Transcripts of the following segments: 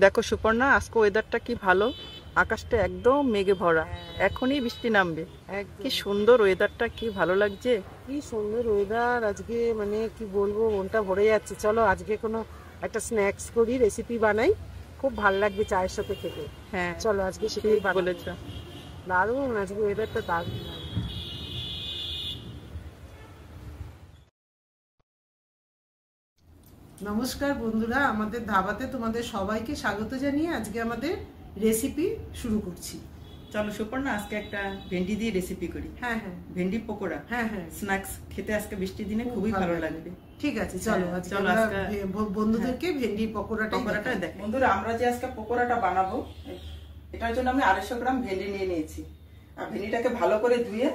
দেখো সুপর্ণা, আজকে ওয়েদারটা কি ভালো, আকাশটা একদম মেঘে ভরা, এখনই বৃষ্টি নামবে। কি সুন্দর ওয়েদারটা, কি ভালো লাগছে। কি সুন্দর ওয়েদার আজকে, মানে কি বলবো, মনটা ভরে যাচ্ছে। চলো আজকে কোনো একটা স্ন্যাক্স করি, রেসিপি বানাই, খুব ভালো লাগবে চায়ের সাথে খেতে। হ্যাঁ চলো আজকে সেটাই বলেছো। দারুণ, আজকে ওয়েদারটা দারুণ। নমস্কার বন্ধুরা, আমাদের ধাবাতে তোমাদের সবাইকে স্বাগত জানিয়ে আজকে আমাদের রেসিপি শুরু করছি। চলো সুপর্ণা, আজকে একটা ভেন্ডি দিয়ে রেসিপি করি। হ্যাঁ হ্যাঁ, ভেন্ডি পকোড়া। হ্যাঁ হ্যাঁ, স্ন্যাক্স খেতে আজকে বৃষ্টির দিনে খুবই ভালো লাগবে। ঠিক আছে, চলো আজকে আমরা বন্ধুদেরকে ভেন্ডি পকোড়াটা দেখ। বন্ধুরা, আমরা যে আজকে পকোড়াটা বানাবো, এটার জন্য আমি 250 গ্রাম ভেন্ডি নিয়ে নিয়েছি। আর ভেন্ডিটাকে ভালো করে ধুয়ে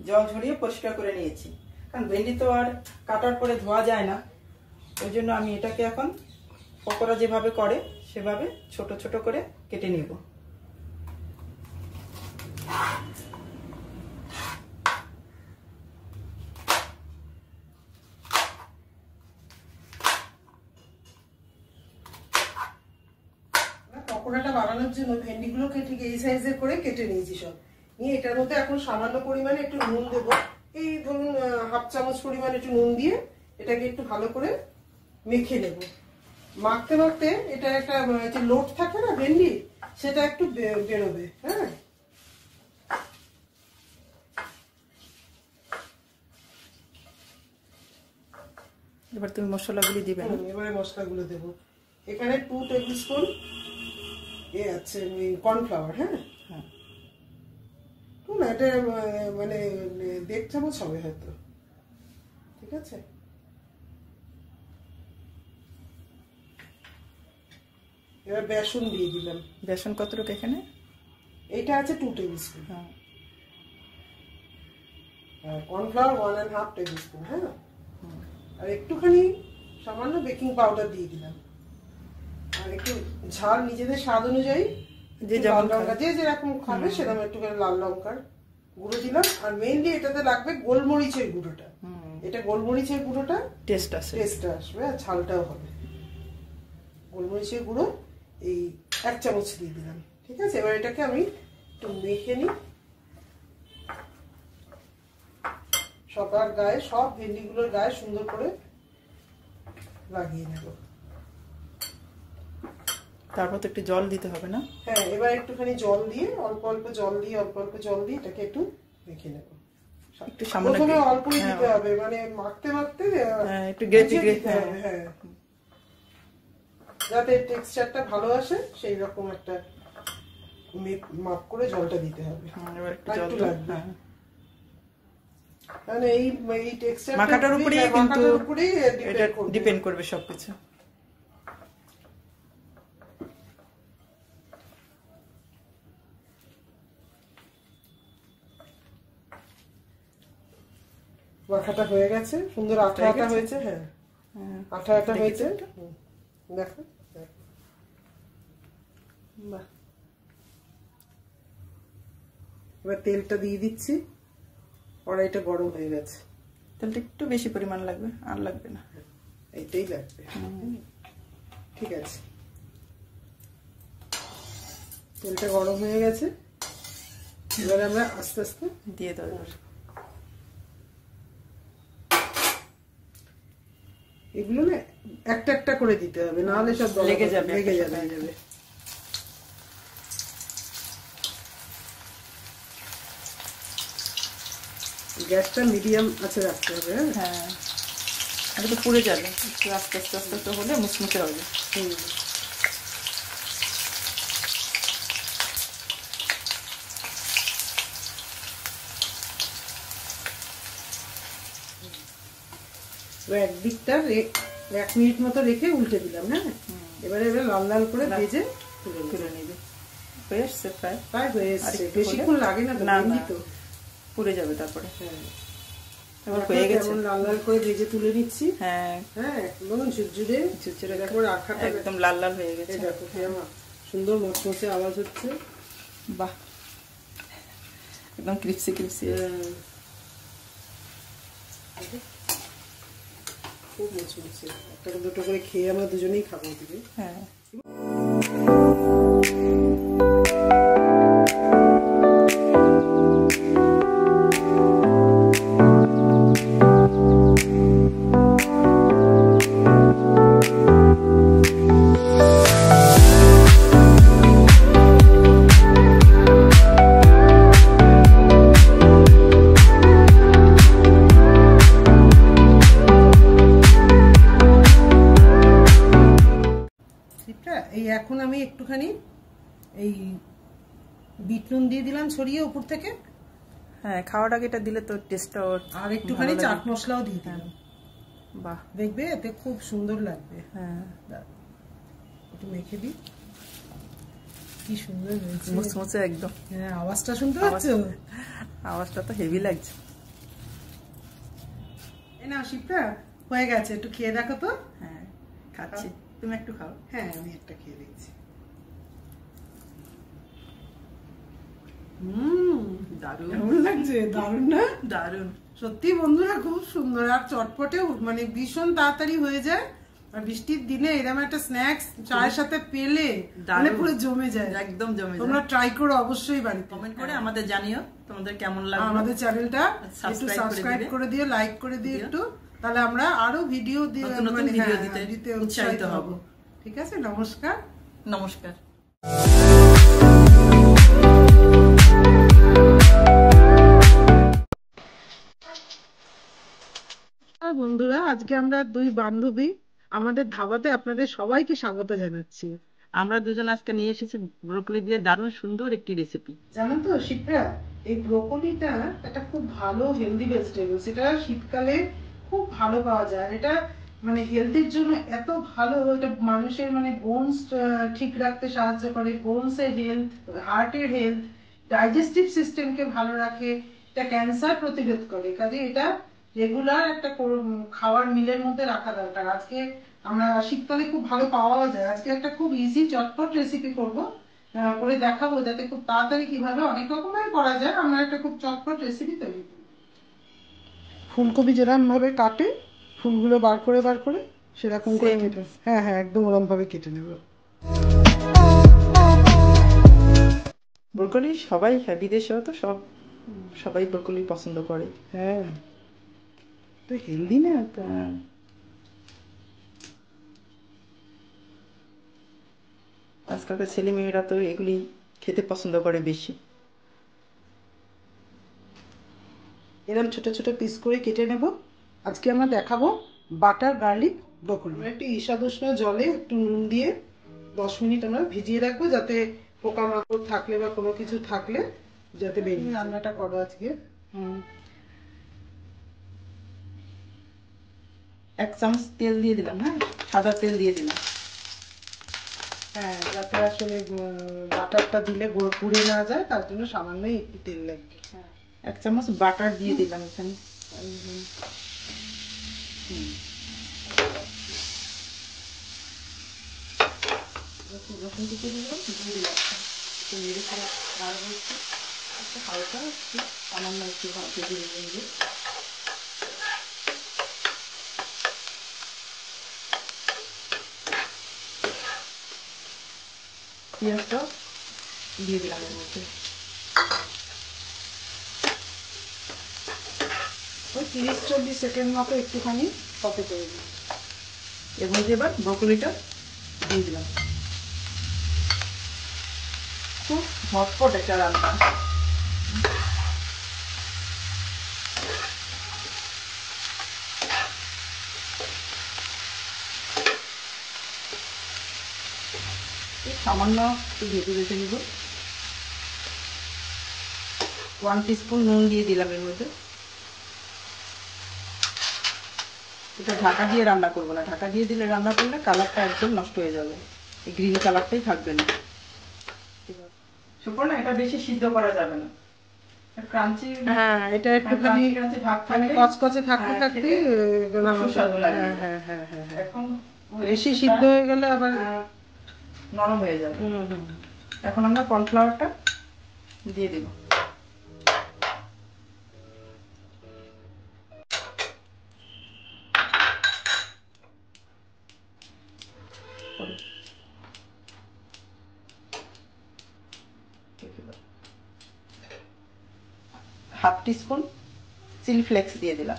জল ঝরিয়ে পরিষ্কার করে নিয়েছি, কারণ ভেন্ডি তো আর কাটার পরে ধোয়া যায় না। ওই জন্য আমি এটাকে এখন পকোড়া যেভাবে করে সেভাবে ছোট ছোট করে কেটে নিব। পকোড়াটা বানানোর জন্য ভেন্ডিগুলোকে ঠিক এই সাইজের করে কেটে নিয়েছি সব নিয়ে। এটার মধ্যে এখন সামান্য পরিমাণে একটু নুন দেবো, এই ধরুন হাফ চামচ পরিমাণে একটু নুন দিয়ে এটাকে একটু ভালো করে মেখে নেব। মাখতে মাখতে এটা একটা যে লোট থাকে না ভেন্ডি, সেটা একটু বেরোবে। হ্যাঁ, এবার তুমি মশলাগুলি দিবে। এবারে মশলাগুলো দেবো। এখানে 2 টেবিল স্পুন আছে কর্নফ্লাওয়ার। হ্যাঁ, না এটা মানে 1.5 চামচ হবে হয়তো। ঠিক আছে, এবার বেসন দিয়ে দিলাম। বেসন কতটুকু এখানে? এইটা আছে 2 table spoon. Cornflour 1.5 table spoon. হ্যাঁ, আর একটুখানি সামান্য বেকিং পাউডার দিয়ে দিলাম। আর একটু ঝাল নিজেদের স্বাদ অনুযায়ী, যে যেরকম খাবে সেরকম একটু লাল লঙ্কার গুঁড়ো দিলাম। আর মেইনলি এটাতে লাগবে গোলমরিচের গুঁড়োটা। এটা গোলমরিচের গুঁড়োটা টেস্ট আসবে আর ঝালটাও হবে। গোলমরিচের গুঁড়ো এই 1 চামচ দিয়ে দিলাম। ঠিক আছে, এবার এটাকে আমি একটু মেখে নিই। সবার গায়ে, সব ভেন্ডিগুলোর গায়ে সুন্দর করে লাগিয়ে নেব। তারপর তো একটু জল দিতে হবে না? হ্যাঁ, এবার একটুখানি জল দিয়ে, অল্প অল্প জল দিয়ে এটাকে একটু মেখে নেব। একটু সামান্য অল্পই দিতে হবে, মানে মাখতে মাখতে একটু গ্রেভি দিতে হবে। হ্যাঁ, যাতে টেক্সচারটা ভালো আসে সেই রকম একটা মাপ করে জলটা দিতে হবে। এবার একটু জল লাগবে, মানে এই টেক্সচারটা মাখাটার উপরেই কিন্তু এটা ডিপেন্ড করবে সবকিছু। মাখাটা হয়ে গেছে, সুন্দর আঠা আঠা হয়েছে। হ্যাঁ, আঠা আঠা হয়েছে, দেখো। বাহ, এবার তেলটা দিয়ে দিচ্ছি। কড়াইটা গরম হয়ে গেছে। তেলটা একটু বেশি পরিমাণ লাগবে, আর লাগবে না, এইটাই লাগবে। ঠিক আছে, তেলটা গরম হয়ে গেছে। এবার আমরা আস্তে আস্তে দিয়ে দেবো। এগুলো না একটা একটা করে দিতে হবে, নাহলে সব লেগে যাবে। গ্যাসটা মিডিয়াম আছে রাখতে হবে। হ্যাঁ, এটা তো পুড়ে যাবে, একটু আস্তে আস্তে আস্তে আস্তে হলে মুচমুচে হবে। একদিকটা 1 মিনিট মতো রেখে উল্টে দিলাম। হ্যাঁ, এবারে লাল লাল করে ভেজে তুলে নেবে। হয়ে এসছে, প্রায় হয়ে এসছে, বেশিক্ষণ লাগে না, তো পুড়ে যাবে তারপরে। হ্যাঁ, এবার হয়ে গেছে, লাল লাল করে ভেজে তুলে নিচ্ছি। হ্যাঁ হ্যাঁ, একদম ঝুরঝুরে দেখো, আঠাটা একদম লাল লাল হয়ে গেছে। দেখো সুন্দর মচমচে আওয়াজ হচ্ছে। বাহ, একদম ক্রিপসি ক্রিপসি। খুব মচমচে। একটা দুটো করে খেয়ে আমরা দুজনেই খাবো। হ্যাঁ। এখন আমি একটুখানি এই বিট নুন দিয়ে দিলাম ছড়িয়ে উপর থেকে। হ্যাঁ, খাওয়ার আগে এটা দিলে তো টেস্টটা আর একটুখানি চাট মশলাও দিয়ে দিলাম। বাহ, দেখবে এতে খুব সুন্দর লাগবে। হ্যাঁ, একটু মেখে দিই। কি সুন্দর হয়েছে, মুচমুচে একদম। হ্যাঁ, আওয়াজটা শুনতে পাচ্ছো? আওয়াজটা তো হেভি লাগছে। এই নাও শিপ্রা, হয়ে গেছে, একটু খেয়ে দেখো তো। হ্যাঁ, খাচ্ছি, তুমি একটু খাও। হ্যাঁ, আমি একটা খেয়ে দিচ্ছি। দারুণ, কেমন লাগছে? দারুণ না? দারুণ। সত্যি বন্ধুরা খুব সুন্দর, আর চটপটেও মানে ভীষণ তাড়াতাড়ি হয়ে যায়। আর বৃষ্টির দিনে এরকম একটা স্ন্যাক্স চায়ের সাথে পেলে মানে পুরো জমে যায়, একদম জমে যায়। তোমরা ট্রাই করো অবশ্যই বাড়িতে। কমেন্ট করে আমাদের জানিও তোমাদের কেমন লাগলো। আমাদের চ্যানেলটা একটু সাবস্ক্রাইব করে দিও, লাইক করে দিও একটু, তাহলে আমরা আরো ভিডিও মানে ভিডিও দিতে উৎসাহিত হব। ঠিক আছে, নমস্কার। নমস্কার। বন্ধুরা, আজকে আমরা দুই বান্ধবী আমাদের ধাবাতে আপনাদের সবাইকে স্বাগত জানাচ্ছি। আমরা দুজন আজকে নিয়ে এসেছি ব্রোকলি দিয়ে দারুণ সুন্দর একটি রেসিপি। জানো তো শিপ্রা, এই ব্রোকলিটা একটা খুব ভালো হেলদি ভেজিটেবল, সেটা শীতকালে খুব ভালো পাওয়া যায়। এটা মানে হেলথের জন্য এত ভালো, এটা মানুষের মানে বোনস ঠিক রাখতে সাহায্য করে, বোনস এর হেলথ, হার্টের হেলথ, ডাইজেস্টিভ সিস্টেমকে ভালো রাখে, এটা ক্যান্সার প্রতিরোধ করে। কাজে এটা রেগুলার একটা খাওয়ার মিলের মধ্যে রাখা দরকার। আজকে আমরা শীতকালে খুব ভালো পাওয়া যায়, আজকে একটা খুব ইজি চটপট রেসিপি করবো, করে দেখাবো, যাতে খুব তাড়াতাড়ি কিভাবে অনেক রকমের করা যায়, আমরা একটা খুব চটপট রেসিপি তৈরি করি। ফুলকপি যেরকম ভাবে কাটে, ফুলগুলো বার করে সেরকম করে কেটে, হ্যাঁ হ্যাঁ একদম ওরকম ভাবে কেটে নেব। ব্রোকলি সবাই খায়, বিদেশেও তো সবাই ব্রোকলি পছন্দ করে। হ্যাঁ, তো হেলদি না তো। আজকালকার ছেলে মেয়েরা তো এগুলি খেতে পছন্দ করে বেশি। এরকম ছোট ছোট পিস করে কেটে নেব। আজকে আমরা দেখাবো বাটার গার্লিক ব্রোকলি। আমরা একটু ঈষাদুষ্ণ জলে একটু নুন দিয়ে 10 মিনিট আমরা ভিজিয়ে রাখবো, যাতে পোকামাকড় থাকলে বা কোনো কিছু থাকলে যাতে বেরিয়ে। রান্নাটা করো আজকে। 1 চামচ তেল দিয়ে দিলাম, হ্যাঁ, সাদা তেল দিয়ে দিলাম। হ্যাঁ, যাতে আসলে বাটারটা দিলে পুড়ে না যায়, তার জন্য সামান্যই একটু তেল লাগবে। 1 চামচ বাটার দিয়ে দিলাম এখানে। রসুন কুচি দিলাম, দিয়ে দিলাম একটু নেড়ে করে নাড়বো, একটু হালকা একটু সামান্য একটু ভেজে নেবো। পেঁয়াজটা দিয়ে দিলাম এর মধ্যে। ওই 30-40 সেকেন্ড মতো একটুখানি সতে করে দিই। এর মধ্যে এবার ব্রোকলিটা দিয়ে দিলাম। খুব ঝটপট একটা রান্না। সামান্য একটু ভেজে রেখে দিব। 1 টিস্পুন নুন দিয়ে দিলাম এর মধ্যে। এটা ঢাকা দিয়ে রান্না করবো না, ঢাকা দিয়ে দিলে রান্না করলে কালারটা একদম নষ্ট হয়ে যাবে, এই গ্রিন কালারটাই থাকবে না। সুপর্ণা, এটা বেশি সিদ্ধ করা যাবে না, ক্রাঞ্চি। হ্যাঁ, এটা একটুখানি কচকচে থাকতে থাকতে সুস্বাদু লাগে। হ্যাঁ হ্যাঁ হ্যাঁ হ্যাঁ, এখন বেশি সিদ্ধ হয়ে গেলে আবার নরম হয়ে যাবে। এখন আমরা কর্নফ্লাওয়ারটা দিয়ে দেব। হাফ টিস্পুন চিলি ফ্লেক্স দিয়ে দিলাম।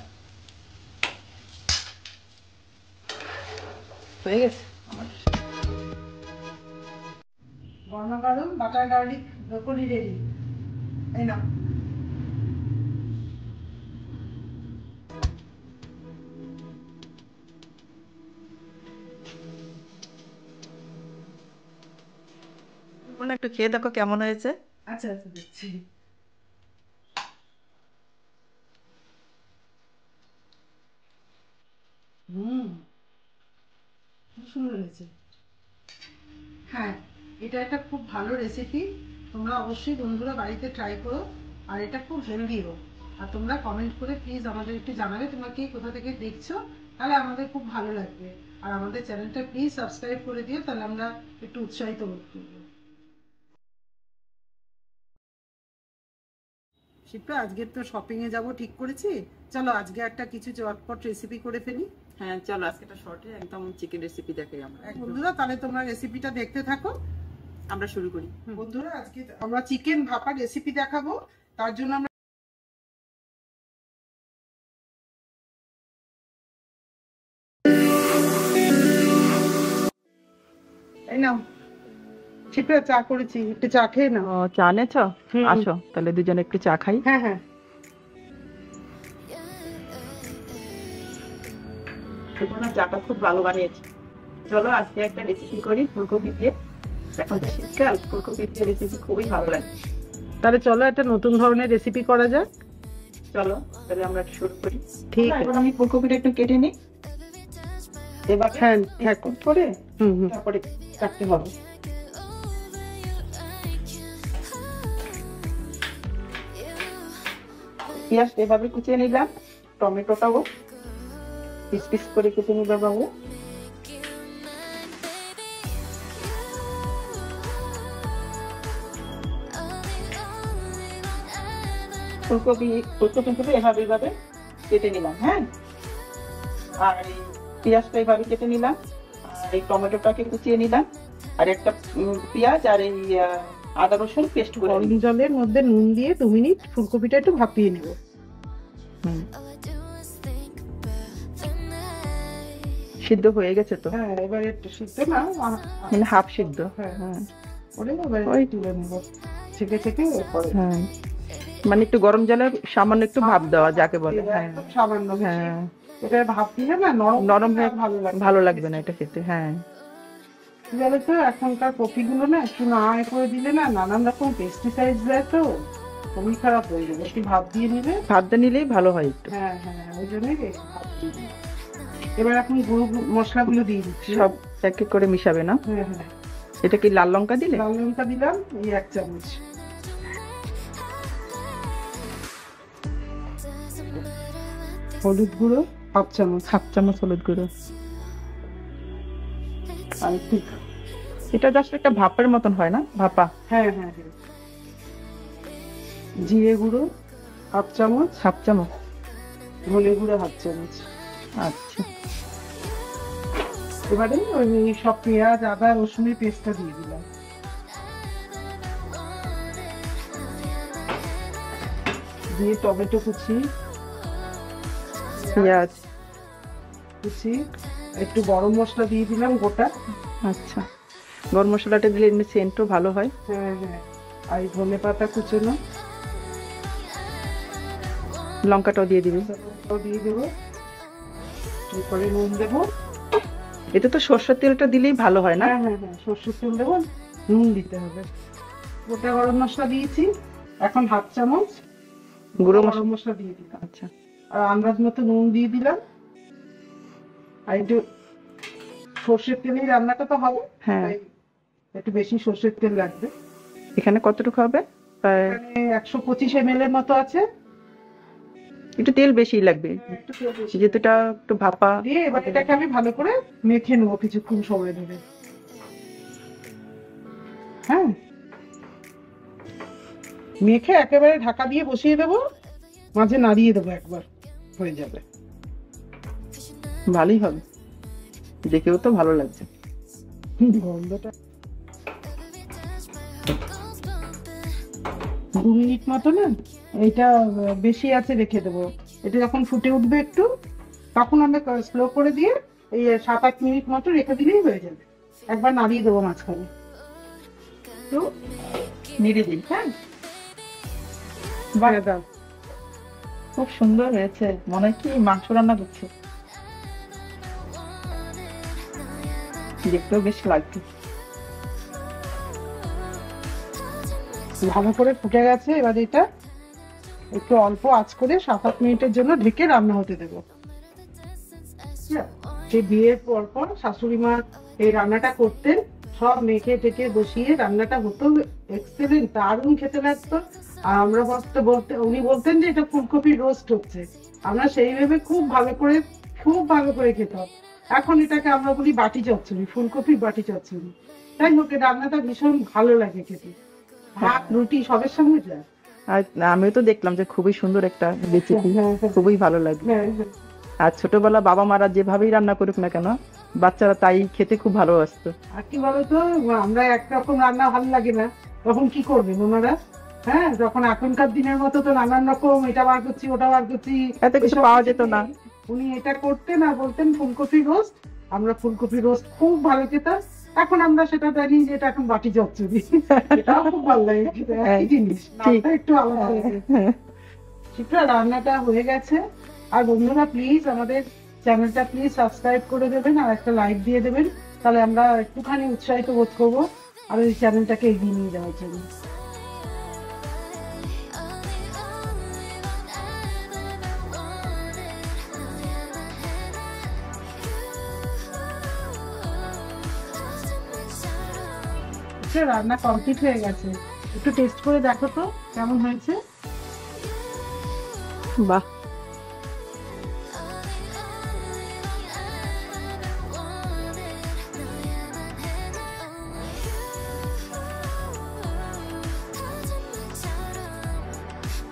হয়ে গেছে আমার গরমা গরম বাটার গার্লিক ব্রোকলি রেডি। এই না, মানে একটু খেয়ে দেখো কেমন হয়েছে। আচ্ছা আচ্ছা দেখছি। খুব সুন্দর হয়েছে। হ্যাঁ, এটা একটা খুব ভালো রেসিপি, তোমরা অবশ্যই বন্ধুরা বাড়িতে ট্রাই করো। আর এটা খুব হেলদিও। আর তোমরা কমেন্ট করে প্লিজ আমাদের একটু জানাবে তোমরা কে কোথা থেকে দেখছো, তাহলে আমাদের খুব ভালো লাগবে। আর আমাদের চ্যানেলটা প্লিজ সাবস্ক্রাইব করে দিও, তাহলে আমরা একটু উৎসাহিত বোধ করবো। শিপ্রা, আজকে তো শপিং এ যাবো ঠিক করেছি, চলো আজকে একটা কিছু চটপট রেসিপি করে ফেলি। হ্যাঁ চলো, আজকে একটা শর্টে একদম চিকেন রেসিপি দেখাই আমরা। বন্ধুরা তাহলে তোমরা রেসিপিটা দেখতে থাকো, আমরা শুরু করি। বন্ধুরা আজকে আমরা চিকেন ভাপা রেসিপি দেখাবো। তার জন্য আমরা এই নাও শিপ্রা, চা করেছি, একটু চা খেয়ে নাও। চা নেছো? আসো তাহলে দুজনে একটু চা খাই। হ্যাঁ হ্যাঁ, চাটা খুব ভালো বানিয়েছি। চলো আজকে একটা রেসিপি করি ফুলকপি দিয়ে। এখন তো শীতকাল, ফুলকপি দিয়ে রেসিপি খুবই ভালো লাগে। তাহলে চলো একটা নতুন ধরনের রেসিপি করা যাক। চলো তাহলে আমরা শুরু করি। ঠিক এখন আছে, আমি ফুলকপিটা একটু কেটে নিই। এবার হ্যাঁ হ্যাঁ করে হুম, তারপরে কাটতে হবে। পেঁয়াজ এভাবে কুচিয়ে নিলাম, টমেটোটাও পিস পিস করে কেটে নিবে বাবু। ফুলকপিগুলো এভাবে এভাবে কেটে নিলাম। হ্যাঁ, আর এই পেঁয়াজটা এভাবে কেটে নিলাম, আর এই টমেটোটাকে কুচিয়ে নিলাম, আর একটা পেঁয়াজ আর এই আদা রসুন পেস্ট করে গরম জলের মধ্যে নুন দিয়ে 2 মিনিট ফুলকপিটা একটু ভাপিয়ে নেব। সিদ্ধ হয়ে গেছে তো? হ্যাঁ, এবার একটু সিদ্ধ না মানে হাফ সিদ্ধ। হ্যাঁ হ্যাঁ, ওরে এবার তুলে নেব ছেঁকে ছেঁকে পরে। হ্যাঁ, মানে একটু গরম জলে সামান্য একটু ভাপ দেওয়া যাকে বলে। হ্যাঁ সামান্য, হ্যাঁ, এটা ভাপ দিয়ে না নরম হয়ে ভালো লাগবে না এটা খেতে। হ্যাঁ, কি বলে তো, এখনকার কপিগুলো না একটু না করে দিলে না নানান রকম পেস্টিসাইড দেয়, তো খুবই খারাপ হয়ে যাবে। একটু ভাপ দিয়ে নিলে, ভাপ দিয়ে নিলেই ভালো হয় একটু। হ্যাঁ হ্যাঁ, ওই জন্যই ভাপ দিয়ে দিই। এবার এখন গুঁড়ো মশলাগুলো দিয়ে দিচ্ছি, সব এক এক করে মিশাবে না? হ্যাঁ হ্যাঁ। এটা কি লাল লঙ্কা দিলে? লাল লঙ্কা দিলাম এই 1 চামচ, হলুদ গুঁড়ো হাফ চামচ হলুদ গুঁড়ো, আর একটু, এটা জাস্ট একটা ভাপের মতন হয় না? ভাপা। হ্যাঁ হ্যাঁ হ্যাঁ। জিরে গুঁড়ো হাফ চামচ, ধনে গুঁড়ো হাফ চামচ। আচ্ছা, এবারে ওই সব পেঁয়াজ আদা রসুনের পেস্টটা দিয়ে দিলাম, দিয়ে টমেটো কুচি, পেঁয়াজ কুচি, একটু গরম মশলা দিয়ে দিলাম গোটা। আচ্ছা, গরম মশলাটা দিলে এমনি সেন্টও ভালো হয়। হ্যাঁ হ্যাঁ, আর ধনে পাতা কুচোনো, লঙ্কাটাও দিয়ে দিবি। দিয়ে দেবো, এরপরে নুন দেবো। এতে তো সর্ষের তেলটা দিলেই ভালো হয় না? হ্যাঁ হ্যাঁ হ্যাঁ, সর্ষের তেল দেবো, নুন দিতে হবে। গোটা গরম মশলা দিয়েছি, এখন হাফ চামচ গুঁড়ো গরম মশলা দিয়ে দিলাম। আচ্ছা, আর আন্দাজ মতো নুন দিয়ে দিলাম। আর একটু সর্ষের তেলেই রান্নাটা তো হবে, হ্যাঁ একটু বেশি সর্ষের তেল লাগবে। এখানে কতটুকু হবে? এখানে 125 ml এর মতো আছে, একটু তেল বেশি লাগবে একটু তেল বেশি যেহেতু এটা একটু ভাপা দিয়ে। এবার এটাকে আমি ভালো করে মেখে নেবো কিছুক্ষণ সময় ধরে। হ্যাঁ, মেখে একেবারে ঢাকা দিয়ে বসিয়ে দেবো, মাঝে নাড়িয়ে দেবো, একবার হয়ে যাবে। ভালোই হবে, দেখেও তো ভালো লাগছে গন্ধটা। 2 মিনিট মতো না, এটা বেশি আছে রেখে দেবো। এটা যখন ফুটে উঠবে একটু, তখন আমরা স্লো করে দিয়ে এই 7-8 মিনিট মতো রেখে দিলেই হয়ে যাবে। একবার নাড়িয়ে দেবো মাঝখানে, তো নেড়ে দিই। হ্যাঁ, দাও। খুব সুন্দর হয়েছে, মনে হয় কি মাংস রান্না করছে, দেখতেও বেশ লাগছে। ভালো করে ফুটে গেছে। এবার এটা একটু অল্প আঁচ করে 7-8 মিনিটের জন্য ঢেকে রান্না হতে দেবো। সে বিয়ের পর পর শাশুড়ি মা এই রান্নাটা করতেন, সব মেখে টেকে বসিয়ে রান্নাটা হতো, এক্সেলেন্ট, দারুণ খেতে লাগতো। আর আমরা উনি বলতেন যে এটা ফুলকপি রোস্ট হচ্ছে, আমরা সেই ভেবে খুব ভালো করে খেতাম। এখন এটাকে আমরা বলি বাটি চচ্চড়ি, ফুলকপির বাটি চচ্চড়ি। তাই হোক, রান্নাটা ভীষণ ভালো লাগে খেতে, ভাত রুটি সবের সঙ্গে যায়। আর আমিও তো দেখলাম যে খুবই সুন্দর একটা রেসিপি, খুবই ভালো লাগে। আর ছোটবেলা বাবা মারা যেভাবেই রান্না করুক না কেন, বাচ্চারা তাই খেতে খুব ভালোবাসতো। আর কি বলতো, আমরা একরকম রান্না ভালো লাগে না, তখন কি করবেন ওনারা? হ্যাঁ, যখন এখনকার দিনের মতো তো নানান রকম এটা বার করছি ওটা বার করছি, এত কিছু পাওয়া যেত না। উনি এটা করতেন আর বলতেন ফুলকপি রোস্ট। আমরা ফুলকপি রোস্ট খুব ভালো খেতাম। এখন আমরা সেটা জানি যে এটা এখন বাটি চচ্চড়ি, এটাও খুব ভালো লাগে খেতে, একই জিনিস, নামটা একটু আলাদা লাগে। শিপ্রা, রান্নাটা হয়ে গেছে। আর বন্ধুরা প্লিজ আমাদের চ্যানেলটা প্লিজ সাবস্ক্রাইব করে দেবেন আর একটা লাইক দিয়ে দেবেন, তাহলে আমরা একটুখানি উৎসাহিত বোধ করবো আর এই চ্যানেলটাকে এগিয়ে নিয়ে যাওয়ার জন্য। রান্না কমপ্লিট হয়ে গেছে, একটু টেস্ট করে দেখো তো কেমন হয়েছে। বাহ,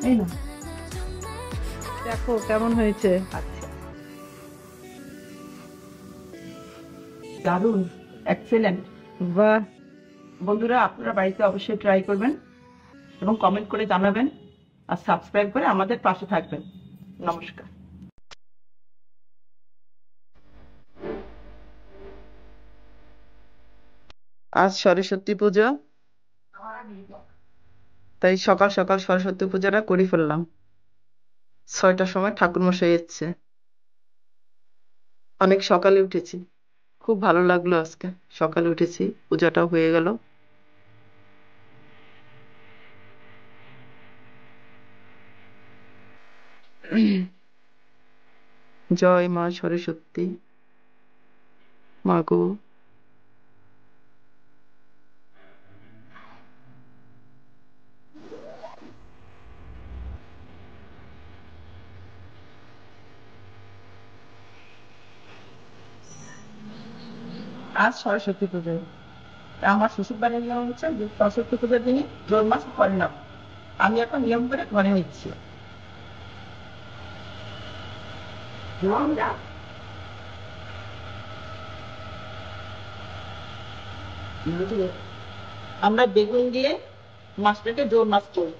এই না, দেখো কেমন হয়েছে। দারুণ, এক্সেলেন্ট। বাহ, বন্ধুরা আপনারা বাড়িতে অবশ্যই ট্রাই করবেন এবং কমেন্ট করে জানাবেন আর সাবস্ক্রাইব করে আমাদের পাশে থাকবেন। নমস্কার। আজ সরস্বতী পুজো, তাই সকাল সকাল সরস্বতী পূজাটা করে ফেললাম। 6টার সময় ঠাকুরমশাই এসছে, অনেক সকালে উঠেছি, খুব ভালো লাগলো। আজকে সকালে উঠেছি, পূজাটাও হয়ে গেল। জয় মা সরস্বতী, মা গো। আজ সরস্বতী পুজো, আমার শ্বশুর বাড়ির নিয়ম হচ্ছে যে সরস্বতী পুজোর দিনই জোর মাস করে না। আমি এখন নিয়ম করে ঘরে নিচ্ছি। আমরা বেগুন দিয়ে মাছটাকে জোর মাছ করি।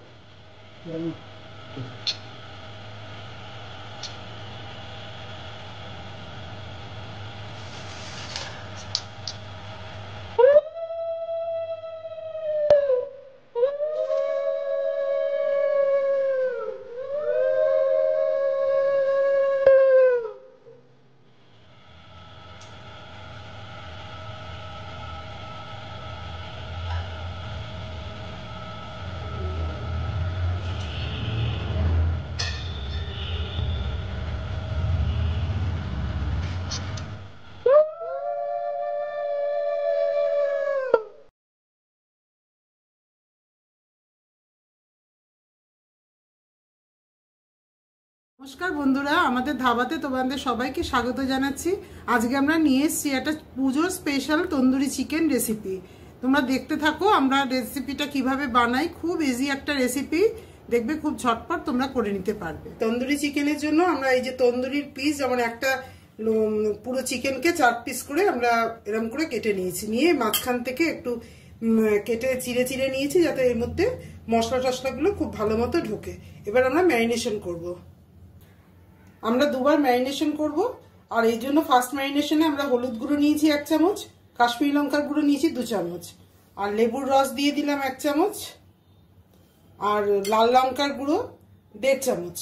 নমস্কার বন্ধুরা, আমাদের ধাবাতে তোমাদের সবাইকে স্বাগত জানাচ্ছি। আজকে আমরা নিয়ে এসেছি একটা পুজোর স্পেশাল তন্দুরি চিকেন রেসিপি। তোমরা দেখতে থাকো আমরা রেসিপিটা কিভাবে বানাই। খুব ইজি একটা রেসিপি, দেখবে খুব ঝটপট তোমরা করে নিতে পারবে। তন্দুরি চিকেনের জন্য আমরা এই যে তন্দুরির পিস, যেমন একটা পুরো চিকেনকে 4 পিস করে আমরা এরকম করে কেটে নিয়েছি, নিয়ে মাঝখান থেকে একটু কেটে চিড়ে চিড়ে নিয়েছি যাতে এর মধ্যে মশলা টশলাগুলো খুব ভালো মতো ঢোকে। এবার আমরা ম্যারিনেশন করবো। আমরা 2 বার ম্যারিনেশন করব। আর এই জন্য ফার্স্ট ম্যারিনেশনে আমরা হলুদ গুঁড়ো নিয়েছি 1 চামচ, কাশ্মীরি লঙ্কার গুঁড়ো নিয়েছি 2 চামচ, আর লেবুর রস দিয়ে দিলাম 1 চামচ, আর লাল লঙ্কার গুঁড়ো 1.5 চামচ,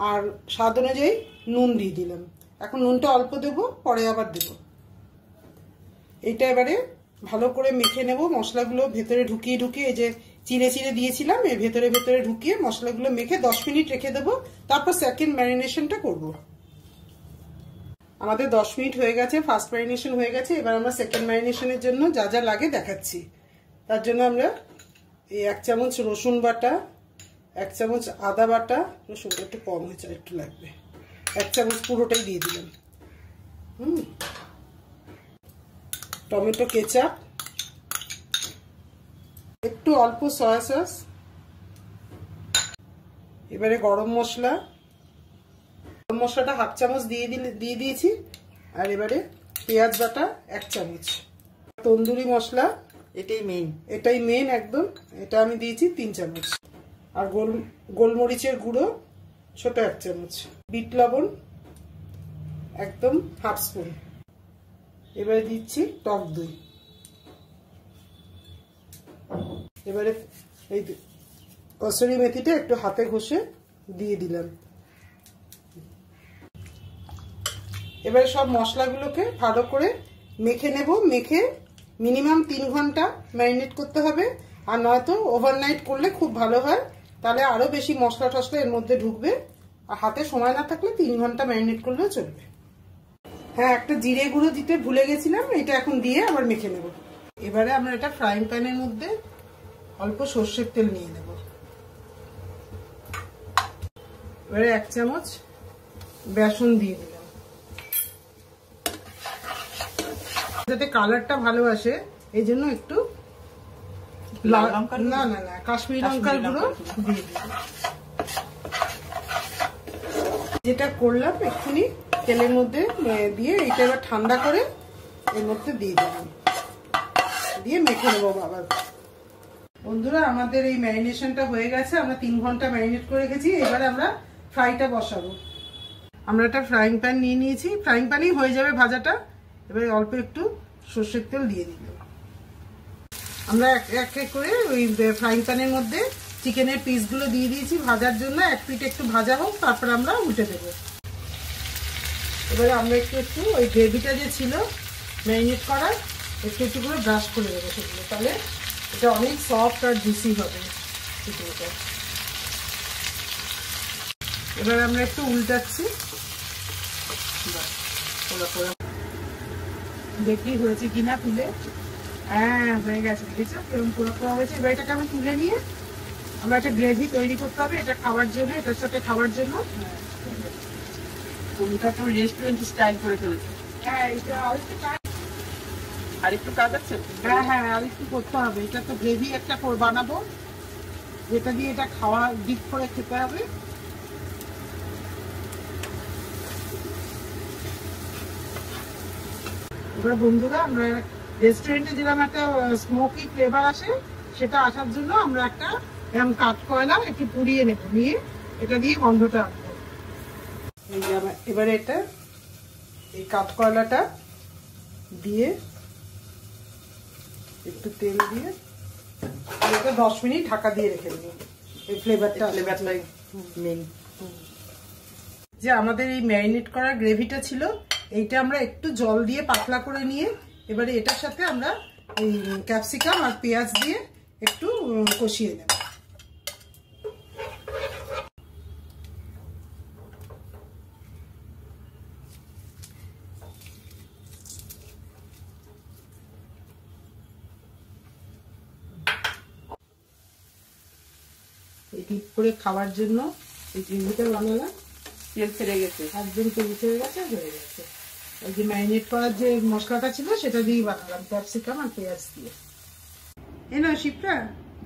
আর স্বাদ অনুযায়ী নুন দিয়ে দিলাম। এখন নুনটা অল্প দেব, পরে আবার দেব। এটা এবারে ভালো করে মেখে নেব, মশলাগুলো ভেতরে ঢুকিয়ে ঢুকিয়ে। এই যে চিড়ে চিড়ে দিয়েছিলাম এর ভেতরে ভেতরে ঢুকিয়ে মশলাগুলো মেখে 10 মিনিট রেখে দেবো, তারপর সেকেন্ড ম্যারিনেশনটা করব। আমাদের 10 মিনিট হয়ে গেছে, ফার্স্ট ম্যারিনেশন হয়ে গেছে। এবার আমরা সেকেন্ড ম্যারিনেশনের জন্য যা যা লাগে দেখাচ্ছি। তার জন্য আমরা এই 1 চামচ রসুন বাটা, 1 চামচ আদা বাটা, রসুনটা একটু কম হয়েছে, একটু লাগবে, 1 চামচ পুরোটাই দিয়ে দিলাম। টমেটো কেচাপ, একটু অল্প সয়া সস, এবারে গরম মশলাটা 1/2 চামচ দিয়ে দিয়েছি। আর এবারে পেঁয়াজ বাটা 1 চামচ, তন্দুরি মশলা এটাই মেন একদম, এটা আমি দিয়েছি 3 চামচ। আর গোলমরিচের গুঁড়ো ছোট 1 চামচ, বিট লবণ একদম 1/2 স্পুন। এবারে দিচ্ছি টক দই। এবারে এই কসুরি মেথিটা একটু হাতে ঘষে দিয়ে দিলাম। এবারে সব মশলাগুলোকে ভালো করে মেখে নেব। মেখে মিনিমাম 3 ঘন্টা ম্যারিনেট করতে হবে, আর নয়তো ওভারনাইট করলে খুব ভালো হয়, তাহলে আরো বেশি মশলা টসলা এর মধ্যে ঢুকবে। আর হাতে সময় না থাকলে 3 ঘন্টা ম্যারিনেট করলেও চলবে। হ্যাঁ, একটা জিরে গুঁড়ো দিতে ভুলে গেছিলাম, এটা এখন দিয়ে আবার মেখে নেব। এবারে আমরা এটা ফ্রাইং প্যানের মধ্যে অল্প সর্ষের তেল নিয়ে নেব। এবারে 1 চামচ বেসন দিয়ে দিলাম, যাতে কালারটা ভালো আসে এই জন্য একটু কাশ্মীরি লঙ্কার গুঁড়ো দিয়ে দিলাম। যেটা করলাম এক্ষুনি তেলের মধ্যে দিয়ে এটা এবার ঠান্ডা করে এর মধ্যে দিয়ে দিলাম, দিয়ে মেখে নেবো আবার। বন্ধুরা, আমাদের এই ম্যারিনেশনটা হয়ে গেছে, আমরা 3 ঘন্টা ম্যারিনেট করে রেখেছি। এবারে আমরা ফ্রাইটা বসাবো। আমরা একটা ফ্রাইং প্যান নিয়ে নিয়েছি, ফ্রাইং প্যানেই হয়ে যাবে ভাজাটা। এবারে অল্প একটু সর্ষের তেল দিয়ে দিলাম। আমরা এক এক করে ওই ফ্রাইং প্যানের মধ্যে চিকেনের পিসগুলো দিয়ে দিয়েছি ভাজার জন্য। 1 পিঠ একটু ভাজা হোক, তারপর আমরা উল্টে দেবো। এবারে আমরা একটু ওই গ্রেভিটা যে ছিল ম্যারিনেট করার একটু করে ব্রাশ করে দেবো সেগুলো, তাহলে এটা অনেক সফট আর জুসি হবে চিকেনটা। এবার আমরা একটু উল্টাচ্ছি, দেখি হয়েছে কিনা তুলে। হ্যাঁ, হয়ে গেছে, দেখেছো কেমন পোড়া হয়েছে। এবার এটাকে আমি তুলে নিয়ে আমরা একটা গ্রেভি তৈরি করতে হবে এটা খাওয়ার জন্য, এটার সাথে খাওয়ার জন্য। কোনটা তো রেস্টুরেন্ট স্টাইল করে ফেলেছে। হ্যাঁ, এটা আর একটু কাজ আছে। হ্যাঁ, আর একটু করতে হবে। এটা তো গ্রেভি একটা বানাবো, যেটা দিয়ে এটা খাওয়া ডিপ করে খেতে হবে। এবার বন্ধুরা, আমরা রেস্টুরেন্টে যেরকম একটা স্মোকি ফ্লেভার আসে, সেটা আসার জন্য আমরা একটা এরকম কাঠকয়লা একটু পুড়িয়ে নেব, নিয়ে এটা দিয়ে গন্ধটা আনবো। এবারে এটা এই কাঠকয়লাটা দিয়ে একটু তেল দিয়ে এটা 10 মিনিট ঢাকা দিয়ে রেখে দেবো। এই ফ্লেভারটাই মেন। যে আমাদের এই ম্যারিনেট করা গ্রেভিটা ছিল, এইটা আমরা একটু জল দিয়ে পাতলা করে নিয়ে এবারে এটার সাথে আমরা এই ক্যাপসিকাম আর পেঁয়াজ দিয়ে একটু কষিয়ে নেব। এই ডিপ করে খাওয়ার জন্য এই গ্রেভিটা বানালাম। তেল ছেড়ে গেছে, একদম তেল ছেড়ে গেছে, হয়ে গেছে। ওই যে ম্যারিনেট করার যে মশলাটা ছিল সেটা দিয়েই বানালাম, ক্যাপসিকাম আর পেঁয়াজ দিয়ে। এই নাও শিপ্রা,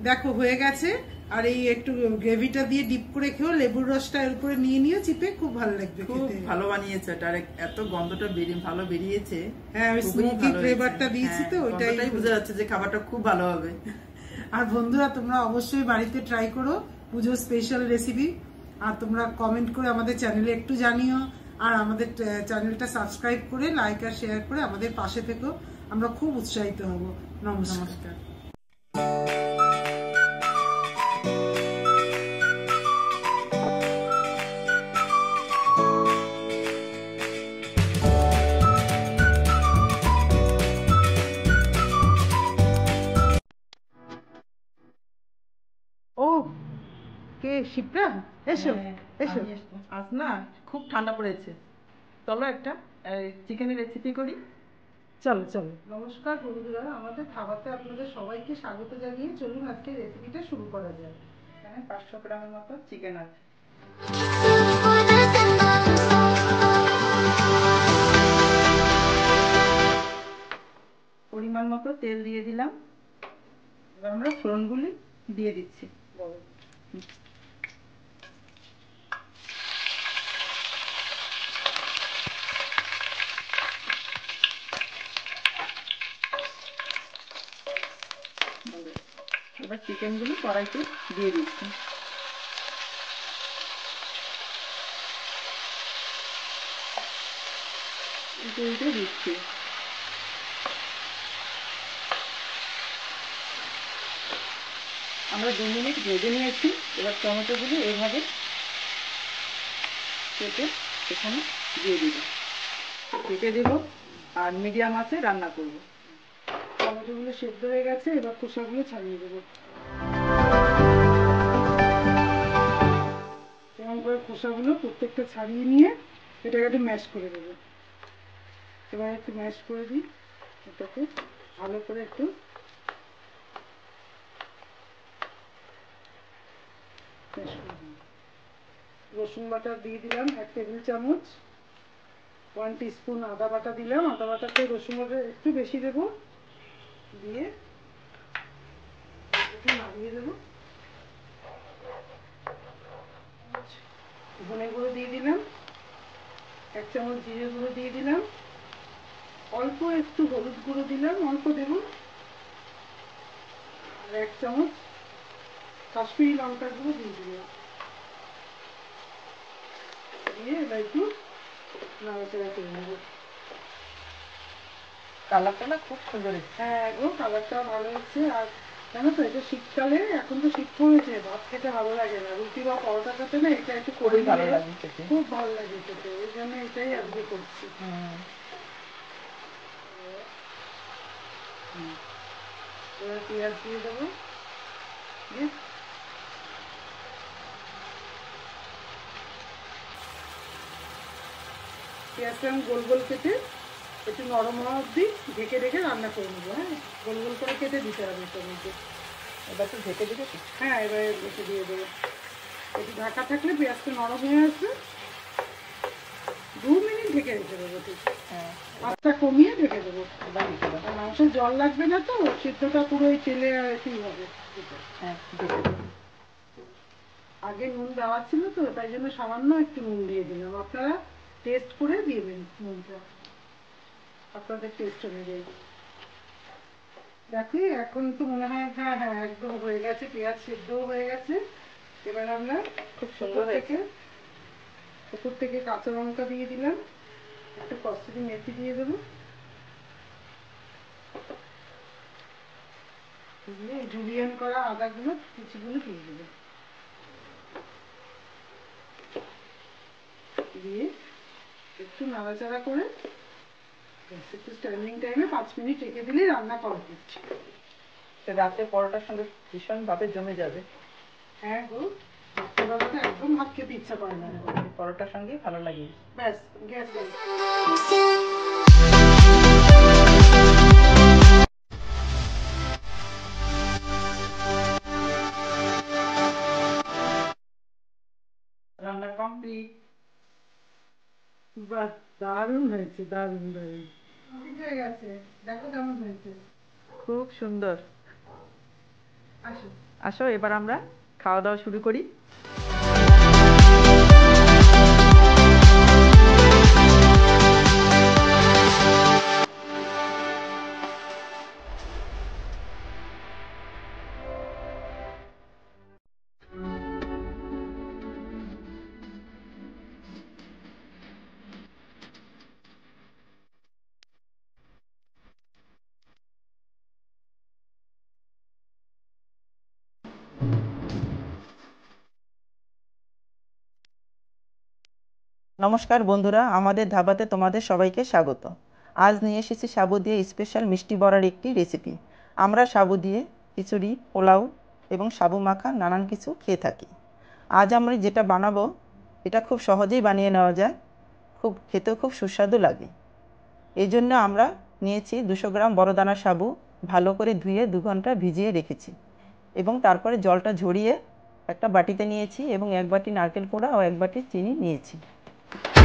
দেখো হয়ে গেছে। আর এই একটু গ্রেভিটা দিয়ে ডিপ করে খেও, লেবুর রসটা এর উপরে নিয়ে নিও চিপে, খুব ভালো লাগবে খেতে। ভালো বানিয়েছে, আর এত গন্ধটা ভালো বেরিয়েছে। হ্যাঁ, ওই স্মোকি ফ্লেভারটা দিয়েছি তো, ওইটাই বোঝা যাচ্ছে যে খাবারটা খুব ভালো হবে। আর বন্ধুরা, তোমরা অবশ্যই বাড়িতে ট্রাই করো পুজোর স্পেশাল রেসিপি। আর তোমরা কমেন্ট করে আমাদের চ্যানেলে একটু জানিও, আর আমাদের চ্যানেলটা সাবস্ক্রাইব করে লাইক আর শেয়ার করে আমাদের পাশে থেকো, আমরা খুব উৎসাহিত হব। নমস্কার। শিপ্রা এসো এসো। আজ না খুব ঠান্ডা পড়েছে, চলো একটা চিকেনের রেসিপি করি। চলো চলো। নমস্কার বন্ধুরা, আমাদের খাবারতে আপনাদের সবাইকে স্বাগত জানিয়ে চলুন আজকে রেসিপিটা শুরু করা যায়। এখানে 500 গ্রামের মতো চিকেন আছে। পরিমাণ মতো তেল দিয়ে দিলাম। এবার আমরা ফোড়নগুলি দিয়ে দিচ্ছি। এবার চিকেনগুলো কড়াইতে দিয়ে দিচ্ছি। উল্টে দিচ্ছি। আমরা 2 মিনিট ভেজে নিয়েছি। এবার টমেটোগুলো এইভাবে কেটে এখানে দিয়ে দিব, কেটে দেব আর মিডিয়াম আঁচে রান্না করব। টমেটোগুলো সেদ্ধ হয়ে গেছে, এবার খোসাগুলো ছাড়িয়ে দেবো। এরকম করে খোসাগুলো প্রত্যেকটা ছাড়িয়ে নিয়ে এটাকে একটু ম্যাশ করে দেবো। এবার একটু ম্যাশ করে দিই, এটাকে ভালো করে একটু ম্যাশ করে দিই। রসুন বাটা দিয়ে দিলাম 1 টেবিল চামচ, 1 টিস্পুন আদা বাটা দিলাম। আদা বাটাতে রসুন বাটা একটু বেশি দেবো, দিয়ে একটু নাড়িয়ে দেবো। ধনে গুঁড়ো দিয়ে দিলাম, 1 চামচ জিরে গুঁড়ো দিয়ে দিলাম, অল্প একটু হলুদ গুঁড়ো দিলাম, অল্প দেবো, আর 1 চামচ কাশ্মীরি লঙ্কার গুঁড়ো দিয়ে দিলাম। দিয়ে এবার একটু নাড়াচাড়া করে নেবো। কালারটা না খুব সুন্দর এসেছে। হ্যাঁ গো, কালারটা ভালো হচ্ছে। আর জানো তো, এটা শীতকালে, এখন তো শীত পড়েছে, ভাত খেতে ভালো লাগে না, রুটি বা পরোটা খেতে না এটা একটু করেই ভালো লাগে খেতে, খুব ভালো লাগে খেতে। ওই জন্য এটাই আজকে করছি। এবার পেঁয়াজ দিয়ে দেবো। পেঁয়াজটা আমি গোল গোল কেটে একটু নরম হওয়া অবধি ঢেকে ঢেকে রান্না করে নেবো। হ্যাঁ, গোল গোল করে কেটে দিতে হবে এটার মধ্যে। এবার তো ঢেকে দিবে। হ্যাঁ, এবার ঢেকে দিয়ে দেবো। একটু ঢাকা থাকলে পেঁয়াজটা নরম হয়ে আসবে। 2 মিনিট ঢেকে রেখে দেবো। ঠিক, হ্যাঁ, আঁচটা কমিয়ে ঢেকে দেবো। মাংসের জল লাগবে না তো, সিদ্ধটা পুরো ওই তেলে এসেই হবে। হ্যাঁ, আগে নুন দেওয়া ছিল তো, তাই জন্য সামান্য একটু নুন দিয়ে দিলাম। আপনারা টেস্ট করে দিবেন নুনটা, আপনাদের টেস্ট অনুযায়ী। দেখি এখন তো মনে হয় হ্যাঁ হ্যাঁ একদম হয়ে গেছে, পেঁয়াজ সেদ্ধও হয়ে গেছে। এবার আমরা খুব সুন্দর হয়েছে। উপর থেকে কাঁচা লঙ্কা দিয়ে দিলাম, একটু কস্তুরি মেথি দিয়ে দেবো, দিয়ে জুলিয়ান করা আদাগুলো কুচিগুলো দিয়ে দেবো, দিয়ে একটু নাড়াচাড়া করে একটু স্ট্যান্ডিং টাইমে 5 মিনিট রেখে দিলেই রান্না কমপ্লিট। রাতে পরোটার সঙ্গে ভীষণ ভাবে জমে যাবে। হ্যাঁ গো, রাত্রেবেলাতে একদম ভাত খেতে ইচ্ছা করে না, পরোটার সঙ্গে ভালো লাগে। ব্যাস গ্যাস নেই। রান্না কমপ্লিট। বাহ, দারুণ হয়েছে, দারুণ দারুণ হয়ে গেছে। দেখো কেমন হয়েছে। খুব সুন্দর। আসো আসো, এবার আমরা খাওয়া দাওয়া শুরু করি। নমস্কার বন্ধুরা, আমাদের ধাবাতে তোমাদের সবাইকে স্বাগত। আজ নিয়ে এসেছি সাবু দিয়ে স্পেশাল মিষ্টি বড়ার একটি রেসিপি। আমরা সাবু দিয়ে খিচুড়ি, পোলাও এবং সাবু মাখা নানান কিছু খেয়ে থাকি। আজ আমরা যেটা বানাবো এটা খুব সহজেই বানিয়ে নেওয়া যায়, খেতেও খুব সুস্বাদু লাগে। এই জন্য আমরা নিয়েছি 200 গ্রাম বড় দানার সাবু, ভালো করে ধুয়ে 2 ঘন্টা ভিজিয়ে রেখেছি এবং তারপরে জলটা ঝরিয়ে একটা বাটিতে নিয়েছি এবং 1 বাটি নারকেল কোড়া ও 1 বাটি চিনি নিয়েছি।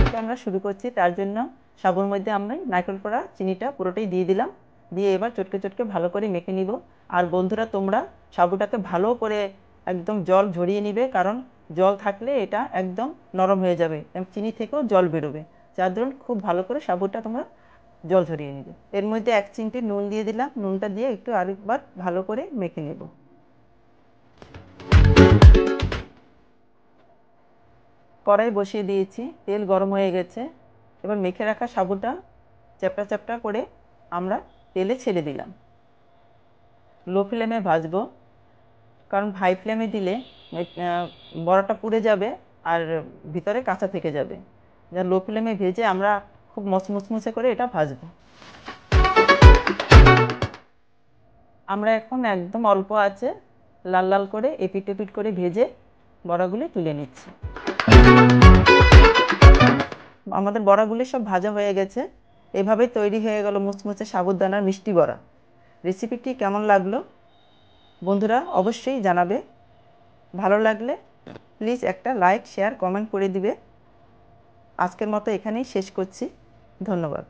এটা আমরা শুরু করছি। তার জন্য সাবুর মধ্যে আমরা নারকেল কোড়া চিনিটা পুরোটাই দিয়ে দিলাম, দিয়ে এবার চটকে চটকে ভালো করে মেখে নিব। আর বন্ধুরা, তোমরা সাবুটাকে ভালো করে একদম জল ঝরিয়ে নিবে, কারণ জল থাকলে এটা একদম নরম হয়ে যাবে, চিনি থেকেও জল বেরোবে, যার দরুন খুব ভালো করে সাবুটা তোমরা জল ঝরিয়ে নিবে। এর মধ্যে 1 চিমটি নুন দিয়ে দিলাম, নুনটা দিয়ে একটু আরেকবার ভালো করে মেখে নেব। কড়াই বসিয়ে দিয়েছি, তেল গরম হয়ে গেছে। এবার মেখে রাখা সাবুটা চ্যাপটা চ্যাপটা করে আমরা তেলে ছেড়ে দিলাম। লো ফ্লেমে ভাজবো, কারণ হাই ফ্লেমে দিলে বড়াটা পুড়ে যাবে আর ভিতরে কাঁচা থেকে যাবে। লো ফ্লেমে ভেজে আমরা খুব মুচমুচে করে এটা ভাজবো। আমরা এখন একদম অল্প আছে লাল লাল করে এপিট এপিট করে ভেজে বড়াগুলি তুলে নিচ্ছি। আমাদের বড়াগুলি সব ভাজা হয়ে গেছে। এভাবেই তৈরি হয়ে গেল মুচমুচে সাবুদানার মিষ্টি বড়া। রেসিপিটি কেমন লাগলো বন্ধুরা অবশ্যই জানাবে। ভালো লাগলে প্লিজ একটা লাইক, শেয়ার, কমেন্ট করে দিবে। আজকের মতো এখানেই শেষ করছি। ধন্যবাদ।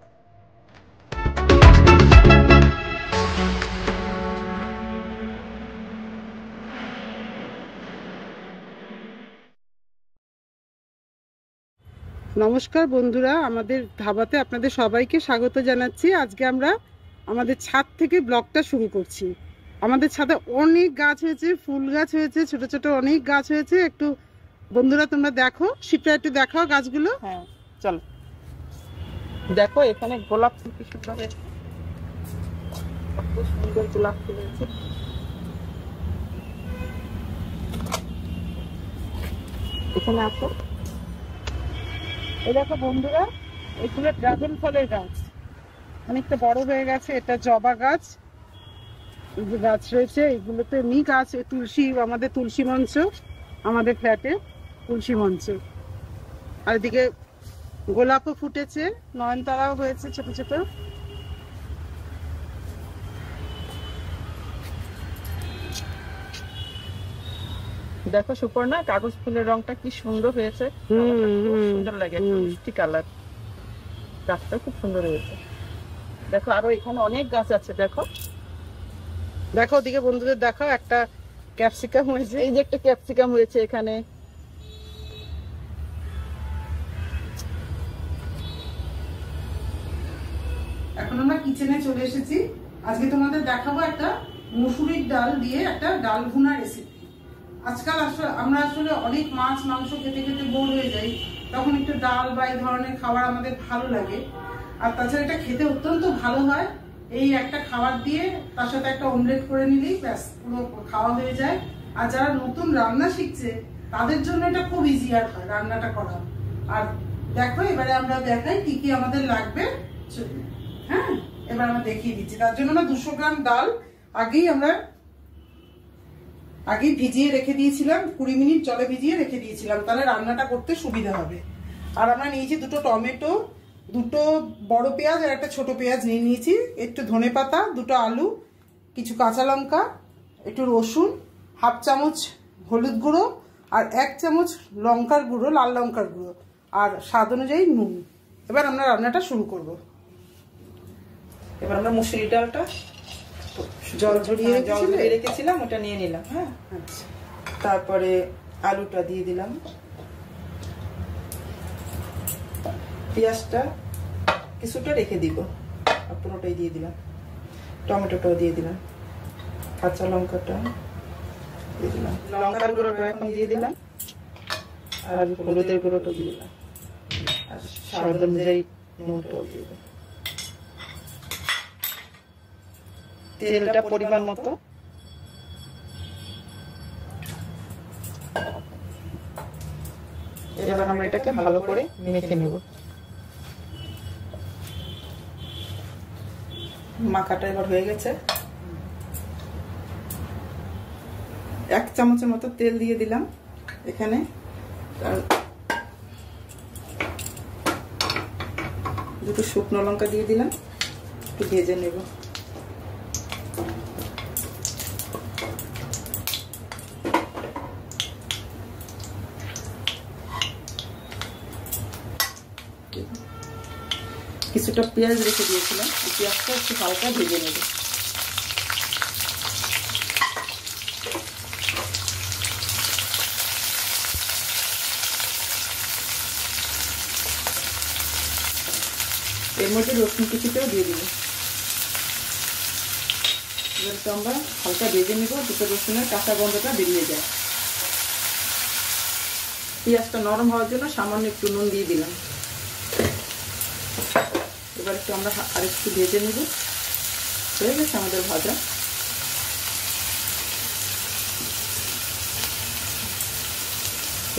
নমস্কার বন্ধুরা, আমাদের ধাবাতে আপনাদের সবাইকে স্বাগত জানাচ্ছি। আজকে আমরা আমাদের ছাদ থেকে ব্লগটা শুরু করছি। আমাদের ছাদে অনেক গাছ হয়েছে, ফুল গাছ হয়েছে, ছোট ছোট অনেক গাছ হয়েছে। একটু বন্ধুরা তোমরা দেখো, শিপটা একটু দেখাও গাছগুলো। হ্যাঁ চলো দেখো, এখানে গোলাপ ফুল কি সুন্দর হয়েছে, কত সুন্দর গোলাপ ফুল হয়েছে। এখানে আসো, এই দেখো বন্ধুরা, এগুলো ড্রাগন ফলের গাছ, অনেকটা বড় হয়ে গেছে। এটা জবা গাছ, গাছ রয়েছে। এগুলোতে এমনি গাছ, তুলসী, আমাদের তুলসী মঞ্চ, আমাদের ফ্ল্যাটে তুলসী মঞ্চ। আর এদিকে গোলাপও ফুটেছে, নয়নতারাও হয়েছে ছোট ছোট। দেখো সুপর্ণা, কাগজ ফুলের রংটা কি সুন্দর হয়েছে, সুন্দর লাগে, মিষ্টি কালার। গাছটা খুব সুন্দর হয়েছে। দেখো আরো এখানে অনেক গাছ আছে। দেখো দেখো ওদিকে বন্ধুদের দেখাও, একটা ক্যাপসিকাম হয়েছে। এই যে একটা ক্যাপসিকাম হয়েছে এখানে। এখন আমরা কিচেনে চলে এসেছি। আজকে তোমাদের দেখাবো একটা মসুরির ডাল দিয়ে একটা ডাল ভুনা রেসিপি। আজকাল আমরা আসলে অনেক মাছ মাংস খেতে খেতে বোর হয়ে যাই, তখন একটু ডাল বা এই ধরনের খাবার আমাদের ভালো লাগে। আর তাছাড়া এটা খেতে অত্যন্ত ভালো হয়। এই একটা খাবার দিয়ে তার সাথে একটা অমলেট করে নিলেই ব্যাস পুরো খাওয়া হয়ে যায়। আর যারা নতুন রান্না শিখছে তাদের জন্য এটা খুব ইজি আর হয় রান্নাটা করা। আর দেখো এবারে আমরা দেখাই কি কি আমাদের লাগবে। হ্যাঁ, এবার আমরা দেখিয়ে দিচ্ছি। তার জন্য আমরা 200 গ্রাম ডাল আগেই ভিজিয়ে রেখে দিয়েছিলাম, 20 মিনিট জলে ভিজিয়ে রেখে দিয়েছিলাম, তাহলে রান্নাটা করতে সুবিধা হবে। আর আমরা নিয়েছি 2টো টমেটো, 2টো বড় পেঁয়াজ আর একটা ছোট পেঁয়াজ নিয়ে নিয়েছি, একটু ধনেপাতা, 2টো আলু, কিছু কাঁচা লঙ্কা, একটু রসুন, হাফ চামচ হলুদ গুঁড়ো আর 1 চামচ লঙ্কার গুঁড়ো, লাল লঙ্কার গুঁড়ো, আর স্বাদ অনুযায়ী নুন। এবার আমরা রান্নাটা শুরু করব। এবার আমরা মুসুরি ডালটা জল ঝরিয়ে রেখেছিলাম ওটা নিয়ে নিলাম। হ্যাঁ, আচ্ছা। তারপরে আলুটা দিয়ে দিলাম, পেঁয়াজটা কিছুটা রেখে দিব আর পুরোটাই দিয়ে দিলাম, টমেটোটাও দিয়ে দিলাম, কাঁচা লঙ্কাটা দিয়ে দিলাম, লঙ্কার গুঁড়োটা এখন দিয়ে দিলাম, আর হলুদের গুঁড়োটা দিয়ে দিলাম, আর স্বাদ অনুযায়ী নুনটাও দিয়ে দিলাম, তেলটা পরিমাণ মতো। এবার আমরা এটাকে ভালো করে মেখে নেব। মাখাটা এবার হয়ে গেছে। 1 চামচের মতো তেল দিয়ে দিলাম এখানে দুটো শুকনো লঙ্কা দিয়ে দিলাম, একটু ভেজে নেব। কিছুটা পেঁয়াজ রেখে দিয়েছিলাম, পেঁয়াজটা একটু হালকা ভেজে নেব। এর মধ্যে রসুন কুচিটাও দিয়ে দিব। এবার তো আমরা হালকা ভেজে নেব, দুটো রসুনের কাঁচা গন্ধটা বেরিয়ে যায়। পেঁয়াজটা নরম হওয়ার জন্য সামান্য একটু নুন দিয়ে দিলাম। এবার একটু আমরা আরেকটু ভেজে নেব। হয়ে গেছে আমাদের ভাজা।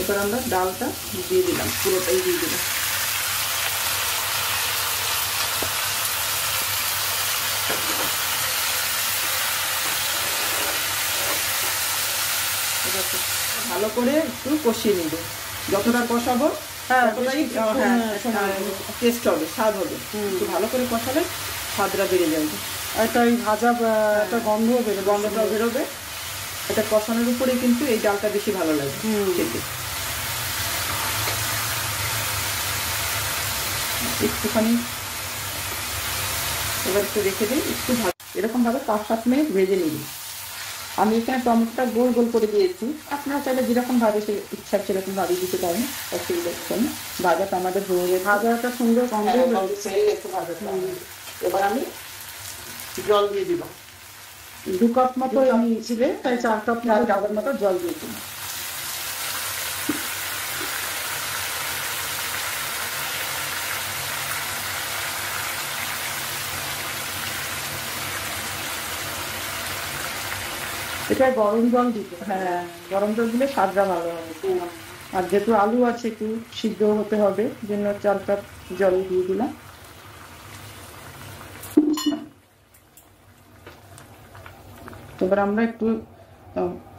এবার আমরা ডালটা দিয়ে দিলাম, পুরোটাই দিয়ে দিলাম। ভালো করে একটু কষিয়ে নিব, যতটা কষাবো ততটাই টেস্ট হবে, স্বাদ হবে। একটু ভালো করে কষালে স্বাদটা বেড়ে যাবে। একটা ওই ভাজা একটা গন্ধ বেরোবে, গন্ধটাও বেরোবে। এটা কষানোর উপরে কিন্তু এই ডালটা বেশি ভালো লাগে খেতে। একটুখানি এবার একটু রেখে দিই, একটু এরকম ভাবে 5-7 মিনিট ভেজে নিবি। আমি এখানে টমেটোটা গোল গোল করে দিয়েছি, আপনারা চাইলে যেরকম ভাবে ইচ্ছা সেরকম ভাবে দিতে পারেন, অসুবিধা হচ্ছে না। ভাজাটা আমাদের হয়ে গেছে, ভাজাটা সুন্দর গন্ধ বেরোচ্ছে। এবার আমি জল দিয়ে দিব, 2 কাপ মতো নিয়েছিলে, তাই 4 কাপ মতো জল দিয়ে দিলাম। এটা গরম জল দিতে, হ্যাঁ গরম জল দিলে স্বাদটা ভালো হবে। আর যেহেতু আলু আছে একটু সিদ্ধ হতে হবে, জন্য 4 কাপ জল দিয়ে দিলাম। এবার আমরা একটু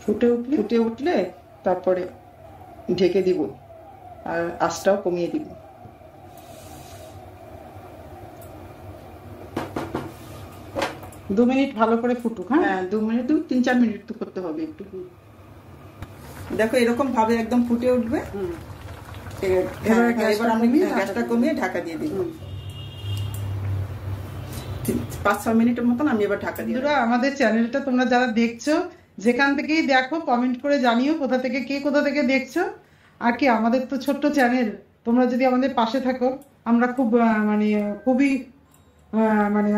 ফুটে উঠলে তারপরে ঢেকে দিব, আর আঁচটাও কমিয়ে দিব। দু মিনিট ভালো করে ফুটুক। হ্যাঁ 2 মিনিট, 3-4 মিনিট তো করতে হবে একটু। দেখো এরকম ভাবে একদম ফুটে উঠবে। এবার আমি গ্যাসটা কমিয়ে ঢাকা দিয়ে দিব। 5-6 মিনিটের মতন আমি এবার ঢাকা দিয়ে। আমাদের চ্যানেলটা তোমরা যারা দেখছো, যেখান থেকেই দেখো কমেন্ট করে জানিও কোথা থেকে দেখছো। আর কি আমাদের তো ছোট্ট চ্যানেল, তোমরা যদি আমাদের পাশে থাকো আমরা খুবই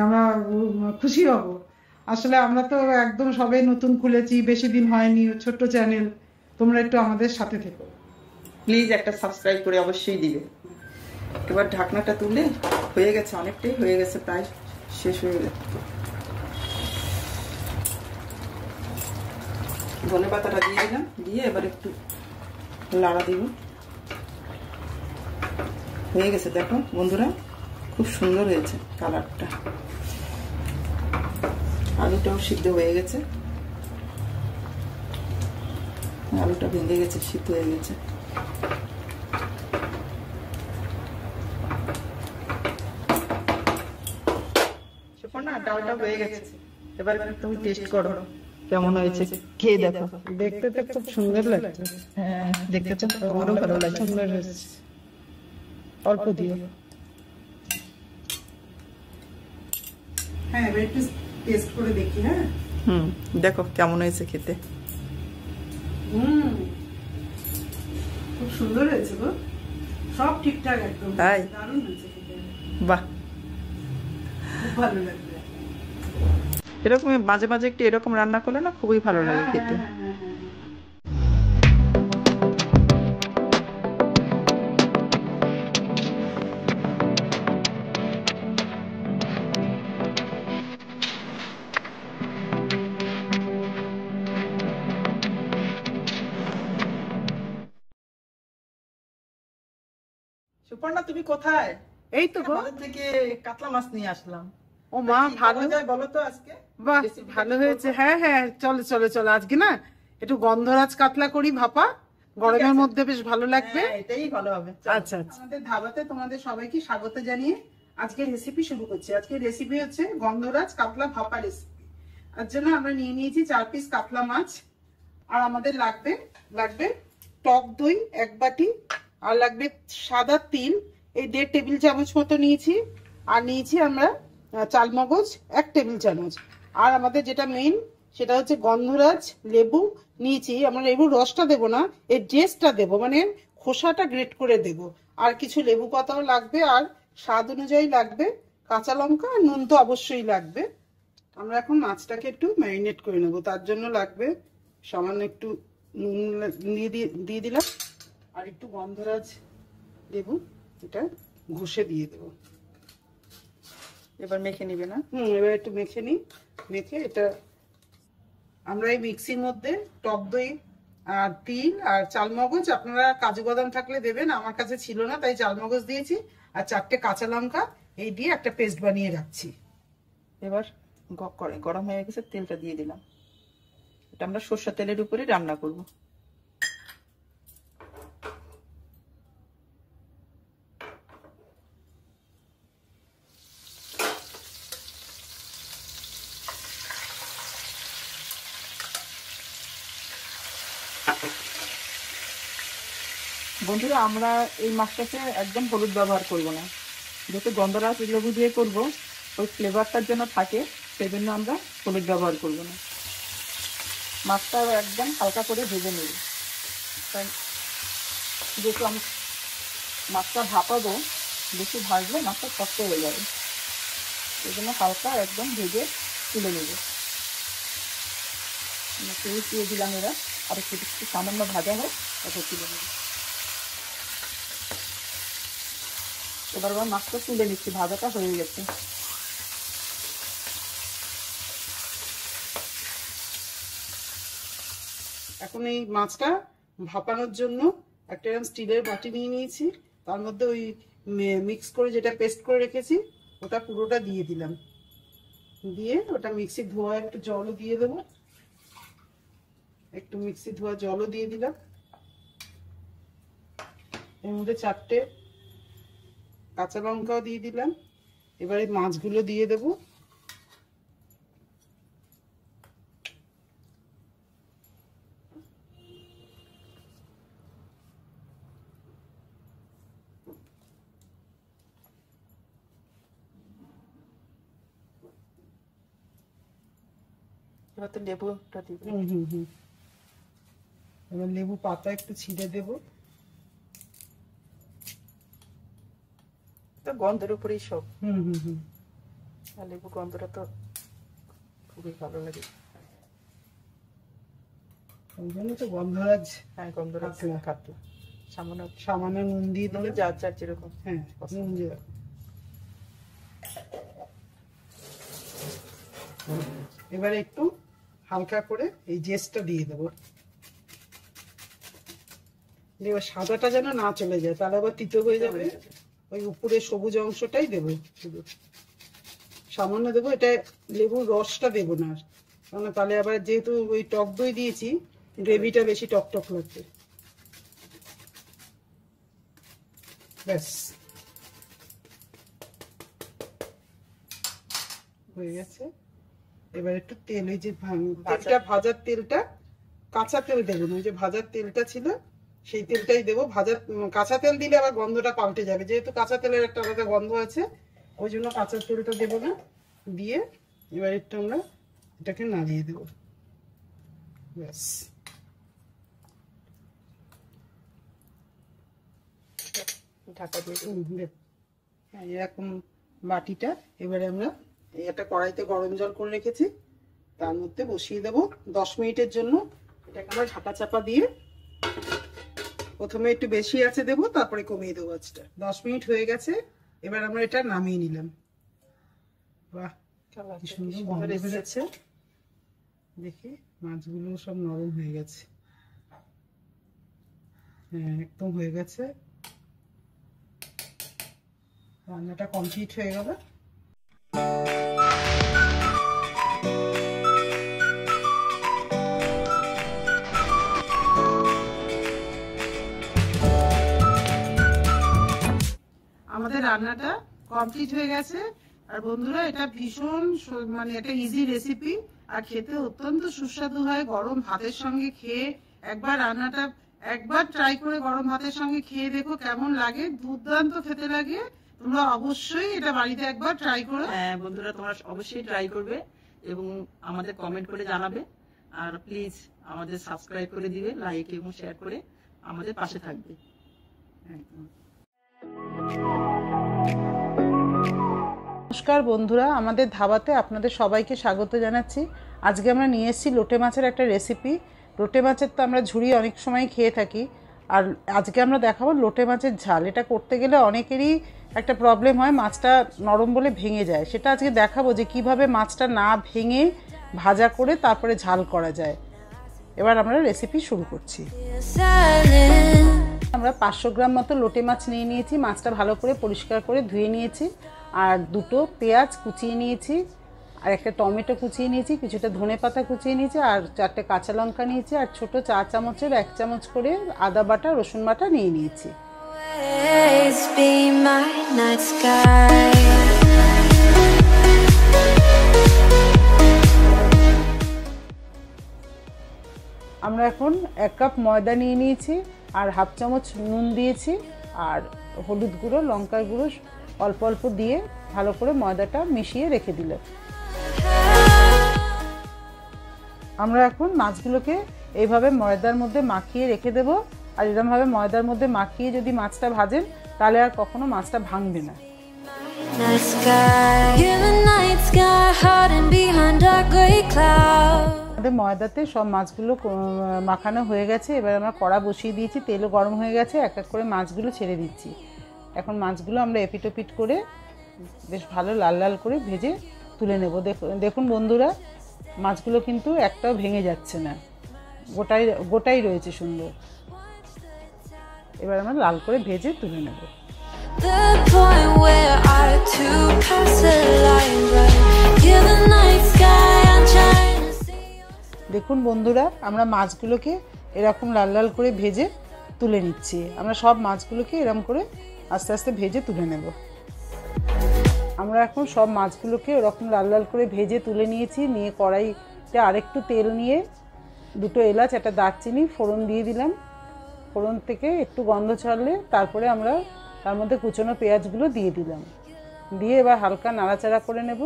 আমরা খুশি হব। আসলে আমরা তো একদম সবে নতুন খুলেছি, বেশি দিন হয়নি, ছোট্ট চ্যানেল। তোমরা একটু আমাদের সাথে থেকো প্লিজ, একটা সাবস্ক্রাইব করে অবশ্যই দিবে। এবার ঢাকনাটা তুলে হয়ে গেছে, অনেকটাই হয়ে গেছে, প্রায় শেষ হয়ে গেছে। ধনে পাতাটা দিয়ে দিলাম, দিয়ে এবার একটু লাড়া দিব। হয়ে গেছে, দেখো বন্ধুরা খুব সুন্দর হয়েছে কালারটা। আলুটাও সিদ্ধ হয়ে গেছে, আলুটা ভেঙে গেছে, সিদ্ধ হয়ে গেছে। ডালটা হয়ে গেছে, এবার তুমি টেস্ট করো কেমন হয়েছে, খেয়ে দেখো। দেখতে তো খুব সুন্দর লাগছে। হ্যাঁ দেখতে তো আমারও ভালো লাগছে। সুন্দর হয়েছে, অল্প দিয়ে। হ্যাঁ এবার একটু টেস্ট করে দেখি। হ্যাঁ দেখো কেমন হয়েছে খেতে। খুব সুন্দর হয়েছে গো, সব ঠিকঠাক একদম, তাই দারুণ হয়েছে খেতে। বাহ, খুব ভালো লাগবে। এরকম মাঝে মাঝে একটু এরকম রান্না করলে না খুবই ভালো লাগে খেতে। সুপর্ণা তুমি কোথায়? এই তো গো, বাজার থেকে কাতলা মাছ নিয়ে আসলাম। ও মা ভালো বলো তো আজকে। বাহ ভালো হয়েছে। হ্যাঁ হ্যাঁ চলো চলো চলো, আজকে না একটু গন্ধরাজ কাতলা করি ভাপা, গরমের মধ্যে বেশ ভালো লাগবে। এটাই ভালো হবে। আচ্ছা আচ্ছা, আমাদের ধাবাতে তোমাদের সবাইকে স্বাগত জানিয়ে আজকে রেসিপি শুরু করছি। আজকে রেসিপি হচ্ছে গন্ধরাজ কাতলা ভাপা রেসিপি। তার জন্য আমরা নিয়ে নিয়েছি 4 পিস কাতলা মাছ, আর আমাদের লাগবে টক দই 1 বাটি, আর লাগবে সাদা তিল এই 1.5 টেবিল চামচ মতো নিয়েছি, আর নিয়েছি আমরা চালমগজ 1 টেবিল চামচ, আর আমাদের যেটা মেইন সেটা হচ্ছে গন্ধরাজ লেবু নিয়েছি। আমরা লেবুর রসটা দেবো না, এর জেসটা দেবো, মানে খোসাটা গ্রেট করে দেব। আর কিছু লেবু পাতাও লাগবে, আর স্বাদ অনুযায়ী লাগবে কাঁচা লঙ্কা, আর নুন তো অবশ্যই লাগবে। আমরা এখন মাছটাকে একটু ম্যারিনেট করে নেবো, তার জন্য লাগবে সামান্য একটু নুন দিয়ে দিলাম, আর একটু গন্ধরাজ লেবু এটা ঘষে দিয়ে দেবো। এবার মেখে নিবে না? এবার একটু মেখে নিই। মেখে এটা আমরা এই মিক্সির মধ্যে টক দই আর তিল আর চালমগজ, আপনারা কাজু বাদাম থাকলে দেবেন, আমার কাছে ছিল না তাই চালমগজ দিয়েছি, আর 4টে কাঁচা লঙ্কা এই দিয়ে একটা পেস্ট বানিয়ে রাখছি। এবার গরম হয়ে গেছে, তেলটা দিয়ে দিলাম। এটা আমরা সরষের তেলের উপরে রান্না করব। বন্ধুরা, আমরা এই মাছটাকে একদম হলুদ ব্যবহার করব না, যেহেতু গন্ধরাজ লেবু দিয়ে করব, ওই ফ্লেভারটার জন্য থাকে, সেই জন্য আমরা হলুদ ব্যবহার করব না। মাছটা একদম হালকা করে ভেজে নেব, যেহেতু আমি মাছটা ভাপাবো, বেশি ভাজলে মাছটা শক্ত হয়ে যাবে, এই জন্য হালকা একদম ভেজে তুলে নেব। তেল দিয়ে দিলাম, এরা আর একটু সামান্য ভাজা হোক, তারপর তুলে নেব। এবার আবার মাছটা তুলে নিচ্ছি, ভাজাটা হয়ে গেছে। এখন এই মাছটা ভাপানোর জন্য একটা স্টিলের বাটি নিয়ে নিয়েছি, তার মধ্যে ওই মিক্স করে যেটা পেস্ট করে রেখেছি ওটা পুরোটা দিয়ে দিলাম। দিয়ে ওটা মিক্সি ধোয়া একটু জলও দিয়ে দেবো, একটু মিক্সি ধোয়া জলও দিয়ে দিলাম। এর মধ্যে 4টে কাঁচা লঙ্কাও দিয়ে দিলাম। এবারে মাছগুলো দিয়ে দেবো। এবার তো লেবুটা দিব। এবার লেবু পাতা একটু ছিঁড়ে দেবো। তো গন্ধের উপরেই সব। আর লেবু গন্ধটা তো খুবই ভালো লাগে, ওই জন্য তো গন্ধরাজ। হ্যাঁ, গন্ধরাজ কাতলা। সামান্য নুন দিয়ে দিলে, যার যার যেরকম। হ্যাঁ, নুন দিয়ে। এবারে একটু হালকা করে এই জেসটা দিয়ে দেবো। এবার সাদাটা যেন না চলে যায়, তাহলে আবার তিতো হয়ে যাবে। ওই উপরে সবুজ অংশটাই দেবো, শুধু সামান্য দেবো। এটা লেবুর রসটা দেবো না, কারণ তাহলে আবার যেহেতু ওই টক দই দিয়েছি, গ্রেভিটা বেশি টক টক লাগবে। ব্যাস হয়ে গেছে। এবার একটু তেল, ওই যে তেলটা ভাজার তেলটা, কাঁচা তেল দেবো না, ওই যে ভাজার তেলটা ছিল সেই তেলটাই দেবো। কাঁচা তেল দিলে আবার গন্ধটা পাল্টে যাবে, যেহেতু কাঁচা তেলের একটা আলাদা গন্ধ আছে, ওই জন্য কাঁচা তেলটা দেবো না। দিয়ে এবার একটু আমরা এটাকে নাড়িয়ে দেবো। ব্যাস, ঢাকা দিয়ে এরকম বাটিটা এবারে আমরা একটা কড়াইতে গরম জল করে রেখেছি, তার মধ্যে বসিয়ে দেবো 10 মিনিটের জন্য। এটাকে আমরা ঢাকা চাপা দিয়ে প্রথমে একটু বেশি আছে দেবো, তারপরে কমিয়ে দেবো আঁচটা। 10 মিনিট হয়ে গেছে, এবার আমরা এটা নামিয়ে নিলাম। বাহ, কি সুন্দর গন্ধ বেরোচ্ছে। দেখি মাছগুলো সব নরম হয়ে গেছে। হ্যাঁ, একদম হয়ে গেছে। রান্নাটা কমপ্লিট হয়ে গেল। রান্নাটা কমপ্লিট হয়ে গেছে। আর বন্ধুরা এটা ভীষণ মানে একটা ইজি রেসিপি আর খেতে অত্যন্ত সুস্বাদু হয়। গরম ভাতের সঙ্গে খেয়ে একবার রান্নাটা একবার ট্রাই করে গরম ভাতের সঙ্গে খেয়ে দেখো কেমন লাগে, দুর্দান্ত খেতে লাগে। তোমরা অবশ্যই এটা বাড়িতে একবার ট্রাই করো। হ্যাঁ বন্ধুরা, তোমরা অবশ্যই ট্রাই করবে এবং আমাদের কমেন্ট করে জানাবে। আর প্লিজ আমাদের সাবস্ক্রাইব করে দিবে, লাইক এবং শেয়ার করে আমাদের পাশে থাকবে। নমস্কার বন্ধুরা, আমাদের ধাবাতে আপনাদের সবাইকে স্বাগত জানাচ্ছি। আজকে আমরা নিয়ে এসেছি লোটে মাছের একটা রেসিপি। লোটে মাছের তো আমরা ঝুড়ি অনেক সময় খেয়ে থাকি, আর আজকে আমরা দেখাবো লোটে মাছের ঝাল। এটা করতে গেলে অনেকেরই একটা প্রবলেম হয়, মাছটা নরম বলে ভেঙে যায়। সেটা আজকে দেখাবো যে কিভাবে মাছটা না ভেঙে ভাজা করে তারপরে ঝাল করা যায়। এবার আমরা রেসিপি শুরু করছি। আমরা 500 গ্রাম মতো লোটে মাছ নিয়ে নিয়েছি। মাছটা ভালো করে পরিষ্কার করে ধুয়ে নিয়েছি। আর দুটো পেঁয়াজ কুচিয়ে নিয়েছি, আর একটা টমেটো কুচিয়ে নিয়েছি, কিছুটা ধনেপাতা কুচিয়ে নিয়েছি, আর 4টে কাঁচা লঙ্কা নিয়েছি, আর ছোট চা চামচের 1 চামচ করে আদা বাটা রসুন বাটা নিয়ে নিয়েছি। আমরা এখন 1 কাপ ময়দা নিয়ে নিয়েছি, আর 1/2 চামচ নুন দিয়েছি, আর হলুদ গুঁড়ো লঙ্কার গুঁড়ো অল্প অল্প দিয়ে ভালো করে ময়দাটা মিশিয়ে রেখে দিলাম। আমরা এখন মাছগুলোকে এইভাবে ময়দার মধ্যে মাখিয়ে রেখে দেব। আর এরকমভাবে ময়দার মধ্যে মাখিয়ে যদি মাছটা ভাজেন তাহলে আর কখনো মাছটা ভাঙবে না। আমাদের ময়দাতে সব মাছগুলো মাখানো হয়ে গেছে। এবার আমরা কড়া বসিয়ে দিয়েছি, তেলও গরম হয়ে গেছে। এক এক করে মাছগুলো ছেড়ে দিচ্ছি। এখন মাছগুলো আমরা এপিটোপিট করে বেশ ভালো লাল লাল করে ভেজে তুলে নেব। দেখুন বন্ধুরা, মাছগুলো কিন্তু একটাও ভেঙে যাচ্ছে না, গোটাই রয়েছে সুন্দর। এবার আমরা লাল করে ভেজে তুলে নেব। দেখুন বন্ধুরা, আমরা মাছগুলোকে এরকম লাল লাল করে ভেজে তুলে নিচ্ছি। আমরা সব মাছগুলোকে এরকম করে আস্তে আস্তে ভেজে তুলে নেব। আমরা এখন সব মাছগুলোকে এরকম লাল লাল করে ভেজে তুলে নিয়েছি। নিয়ে কড়াইতে আরেকটু তেল নিয়ে 2টো এলাচ, একটা দারচিনি ফোড়ন দিয়ে দিলাম। ফোড়ন থেকে একটু গন্ধ ছাড়লে তারপরে আমরা তার মধ্যে কুচনো পেঁয়াজগুলো দিয়ে দিলাম। দিয়ে এবার হালকা নাড়াচাড়া করে নেব।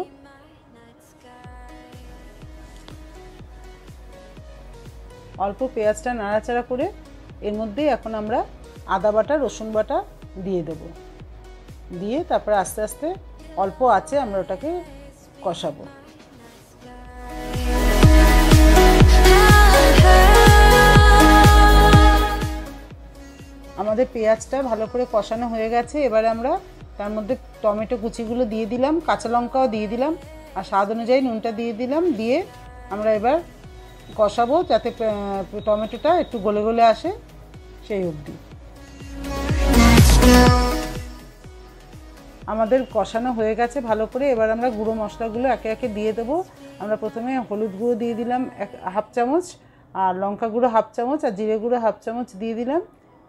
অল্প পেঁয়াজটা নাড়াচাড়া করে এর মধ্যেই এখন আমরা আদা বাটা রসুন বাটা দিয়ে দেব। দিয়ে তারপরে আস্তে আস্তে অল্প আঁচে আমরা ওটাকে কষাবো। আমাদের পেঁয়াজটা ভালো করে কষানো হয়ে গেছে। এবারে আমরা তার মধ্যে টমেটো কুচিগুলো দিয়ে দিলাম, কাঁচা লঙ্কাও দিয়ে দিলাম, আর স্বাদ অনুযায়ী নুনটা দিয়ে দিলাম। দিয়ে আমরা এবার কষাবো যাতে টমেটোটা একটু গলে গলে আসে সেই অবধি। আমাদের কষানো হয়ে গেছে ভালো করে। এবার আমরা গুঁড়ো মশলাগুলো একে একে দিয়ে দেবো। আমরা প্রথমে হলুদ গুঁড়ো দিয়ে দিলাম 1/2 চামচ, আর লঙ্কা গুঁড়ো 1/2 চামচ, আর জিরে গুঁড়ো 1/2 চামচ দিয়ে দিলাম।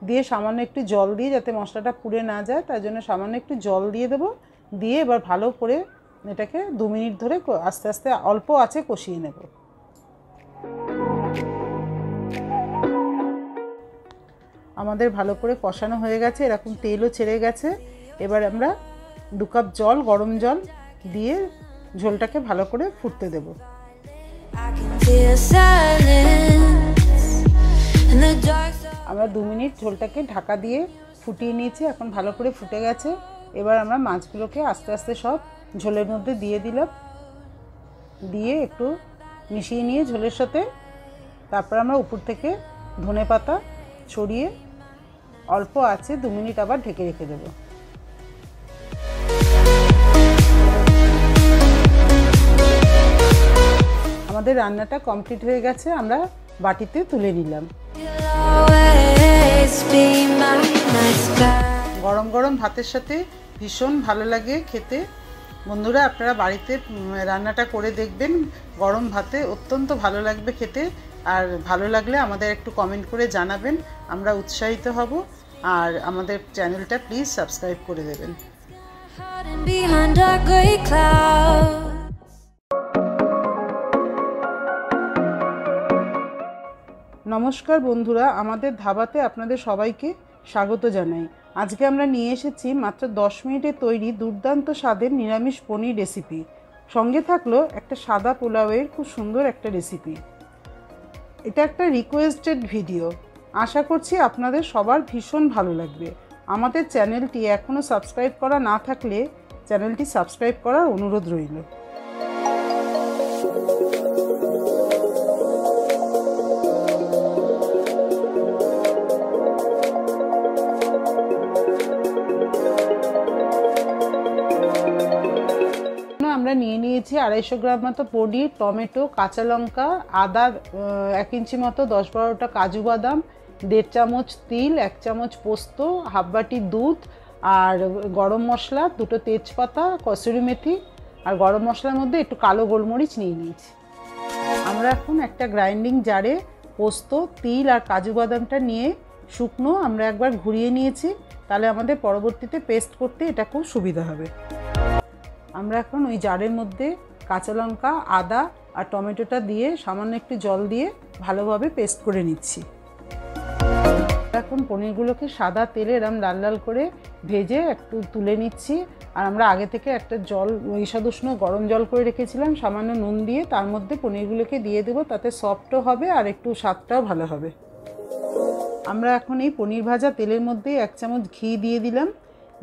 দিয়ে সামান্য একটু জল দিয়ে, যাতে মশলাটা পুড়ে না যায় তার জন্য সামান্য একটু জল দিয়ে দেবো। দিয়ে এবার ভালো করে এটাকে 2 মিনিট ধরে আস্তে আস্তে অল্প আঁচে কষিয়ে নেব। আমাদের ভালো করে কষানো হয়ে গেছে, এরকম তেলও ছেড়ে গেছে। এবার আমরা 2 কাপ জল, গরম জল দিয়ে ঝোলটাকে ভালো করে ফুটতে দেব। আমরা 2 মিনিট ঝোলটাকে ঢাকা দিয়ে ফুটিয়ে নিয়েছি। এখন ভালো করে ফুটে গেছে। এবার আমরা মাছগুলোকে আস্তে আস্তে সব ঝোলের মধ্যে দিয়ে দিলাম। দিয়ে একটু মিশিয়ে নিয়ে ঝোলের সাথে তারপর আমরা উপর থেকে ধনেপাতা ছড়িয়ে অল্প আঁচে 2 মিনিট আবার ঢেকে রেখে দেব। আমাদের রান্নাটা কমপ্লিট হয়ে গেছে। আমরা বাটিতে তুলে নিলাম। গরম গরম ভাতের সাথে ভীষণ ভালো লাগে খেতে। বন্ধুরা, আপনারা বাড়িতে রান্নাটা করে দেখবেন, গরম ভাতে অত্যন্ত ভালো লাগবে খেতে। আর ভালো লাগলে আমাদের একটু কমেন্ট করে জানাবেন, আমরা উৎসাহিত হব। আর আমাদের চ্যানেলটা প্লিজ সাবস্ক্রাইব করে দেবেন। নমস্কার বন্ধুরা, আমাদের ধাবাতে আপনাদের সবাইকে স্বাগত জানাই। আজকে আমরা নিয়ে এসেছি মাত্র 10 মিনিটে তৈরি দুর্দান্ত স্বাদের নিরামিষ পনির রেসিপি। সঙ্গে থাকলো একটা সাদা পোলাওয়ের খুব সুন্দর একটা রেসিপি। এটা একটা রিকোয়েস্টেড ভিডিও, আশা করছি আপনাদের সবার ভীষণ ভালো লাগবে। আমাদের চ্যানেলটি এখনও সাবস্ক্রাইব করা না থাকলে চ্যানেলটি সাবস্ক্রাইব করার অনুরোধ রইল। আমরা নিয়ে নিয়েছি 250 গ্রাম মতো পনির, টমেটো, কাঁচা লঙ্কা, আদা 1 ইঞ্চি মতো, 10-12টা কাজু বাদাম, 1.5 চামচ তিল, 1 চামচ পোস্ত, হাফ বাটি দুধ, আর গরম মশলা, 2টো তেজপাতা, কসুরি মেথি, আর গরম মশলার মধ্যে একটু কালো গোলমরিচ নিয়ে নিয়েছি। আমরা এখন একটা গ্রাইন্ডিং জারে পোস্ত, তিল আর কাজু বাদামটা নিয়ে শুকনো আমরা একবার ঘুরিয়ে নিয়েছি, তাহলে আমাদের পরবর্তীতে পেস্ট করতে এটা খুব সুবিধা হবে। আমরা এখন ওই জারের মধ্যে কাঁচা লঙ্কা, আদা আর টমেটোটা দিয়ে সামান্য একটু জল দিয়ে ভালোভাবে পেস্ট করে নিচ্ছি। এখন পনিরগুলোকে সাদা তেলে এরম লাল লাল করে ভেজে একটু তুলে নিচ্ছি। আর আমরা আগে থেকে একটা জল ঈষদুষ্ণ গরম জল করে রেখেছিলাম সামান্য নুন দিয়ে, তার মধ্যে পনিরগুলোকে দিয়ে দেবো, তাতে সফটও হবে আর একটু স্বাদটাও ভালো হবে। আমরা এখন এই পনির ভাজা তেলের মধ্যে 1 চামচ ঘি দিয়ে দিলাম।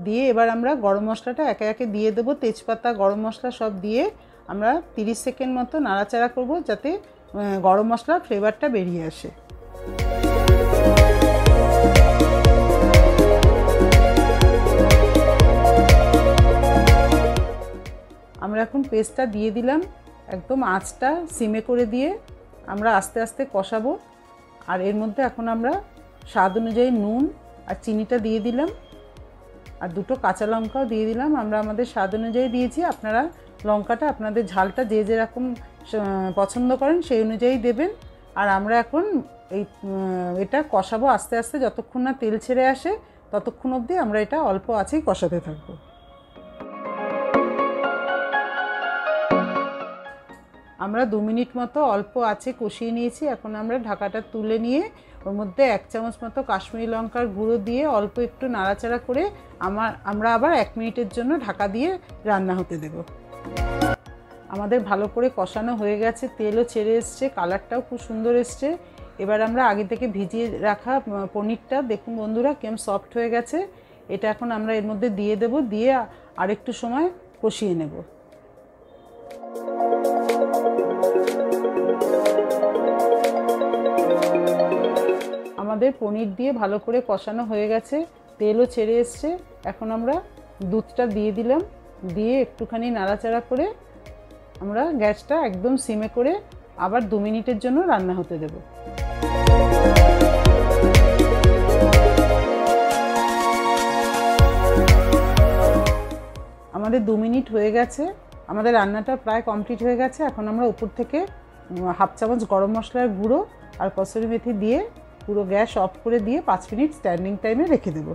দিয়ে এবার আমরা গরম মশলাটা একে একে দিয়ে দেবো, তেজপাতা, গরম মশলা সব দিয়ে আমরা 30 সেকেন্ড মতো নাড়াচাড়া করব, যাতে গরম মশলার ফ্লেভারটা বেরিয়ে আসে। আমরা এখন পেস্টটা দিয়ে দিলাম, একদম আঁচটা সিমে করে দিয়ে আমরা আস্তে আস্তে কষাবো। আর এর মধ্যে এখন আমরা স্বাদ অনুযায়ী নুন আর চিনিটা দিয়ে দিলাম, আর 2টো কাঁচা লঙ্কাও দিয়ে দিলাম। আমরা আমাদের স্বাদ অনুযায়ী দিয়েছি, আপনারা লঙ্কাটা আপনাদের ঝালটা যে যেরকম পছন্দ করেন সেই অনুযায়ী দেবেন। আর আমরা এখন এটা কষাবো আস্তে আস্তে, যতক্ষণ না তেল ছেড়ে আসে ততক্ষণ অবধি আমরা এটা অল্প আঁচেই কষাতে থাকবো। আমরা 2 মিনিট মতো অল্প আঁচে কষিয়ে নিয়েছি। এখন আমরা ঢাকাটা তুলে নিয়ে ওর মধ্যে 1 চামচ মতো কাশ্মীরি লঙ্কার গুঁড়ো দিয়ে অল্প একটু নাড়াচাড়া করে আমরা আবার 1 মিনিটের জন্য ঢাকা দিয়ে রান্না হতে দেব। আমাদের ভালো করে কষানো হয়ে গেছে, তেলও ছেড়ে এসছে, কালারটাও খুব সুন্দর এসছে। এবার আমরা আগে থেকে ভিজিয়ে রাখা পনিরটা দেখুন বন্ধুরা কেমন সফট হয়ে গেছে। এটা এখন আমরা এর মধ্যে দিয়ে দেব, দিয়ে আরেকটু সময় কষিয়ে নেব। আমাদের পনির দিয়ে ভালো করে কষানো হয়ে গেছে, তেলও ছেড়ে এসছে। এখন আমরা দুধটা দিয়ে দিলাম, দিয়ে একটুখানি নাড়াচাড়া করে আমরা গ্যাসটা একদম সিমে করে আবার 2 মিনিটের জন্য রান্না হতে দেব। আমাদের 2 মিনিট হয়ে গেছে, আমাদের রান্নাটা প্রায় কমপ্লিট হয়ে গেছে। এখন আমরা উপর থেকে হাফ চামচ গরম মশলার গুঁড়ো আর কসুরি মেথি দিয়ে পুরো গ্যাস অফ করে দিয়ে 5 মিনিট স্ট্যান্ডিং টাইমে রেখে দেব।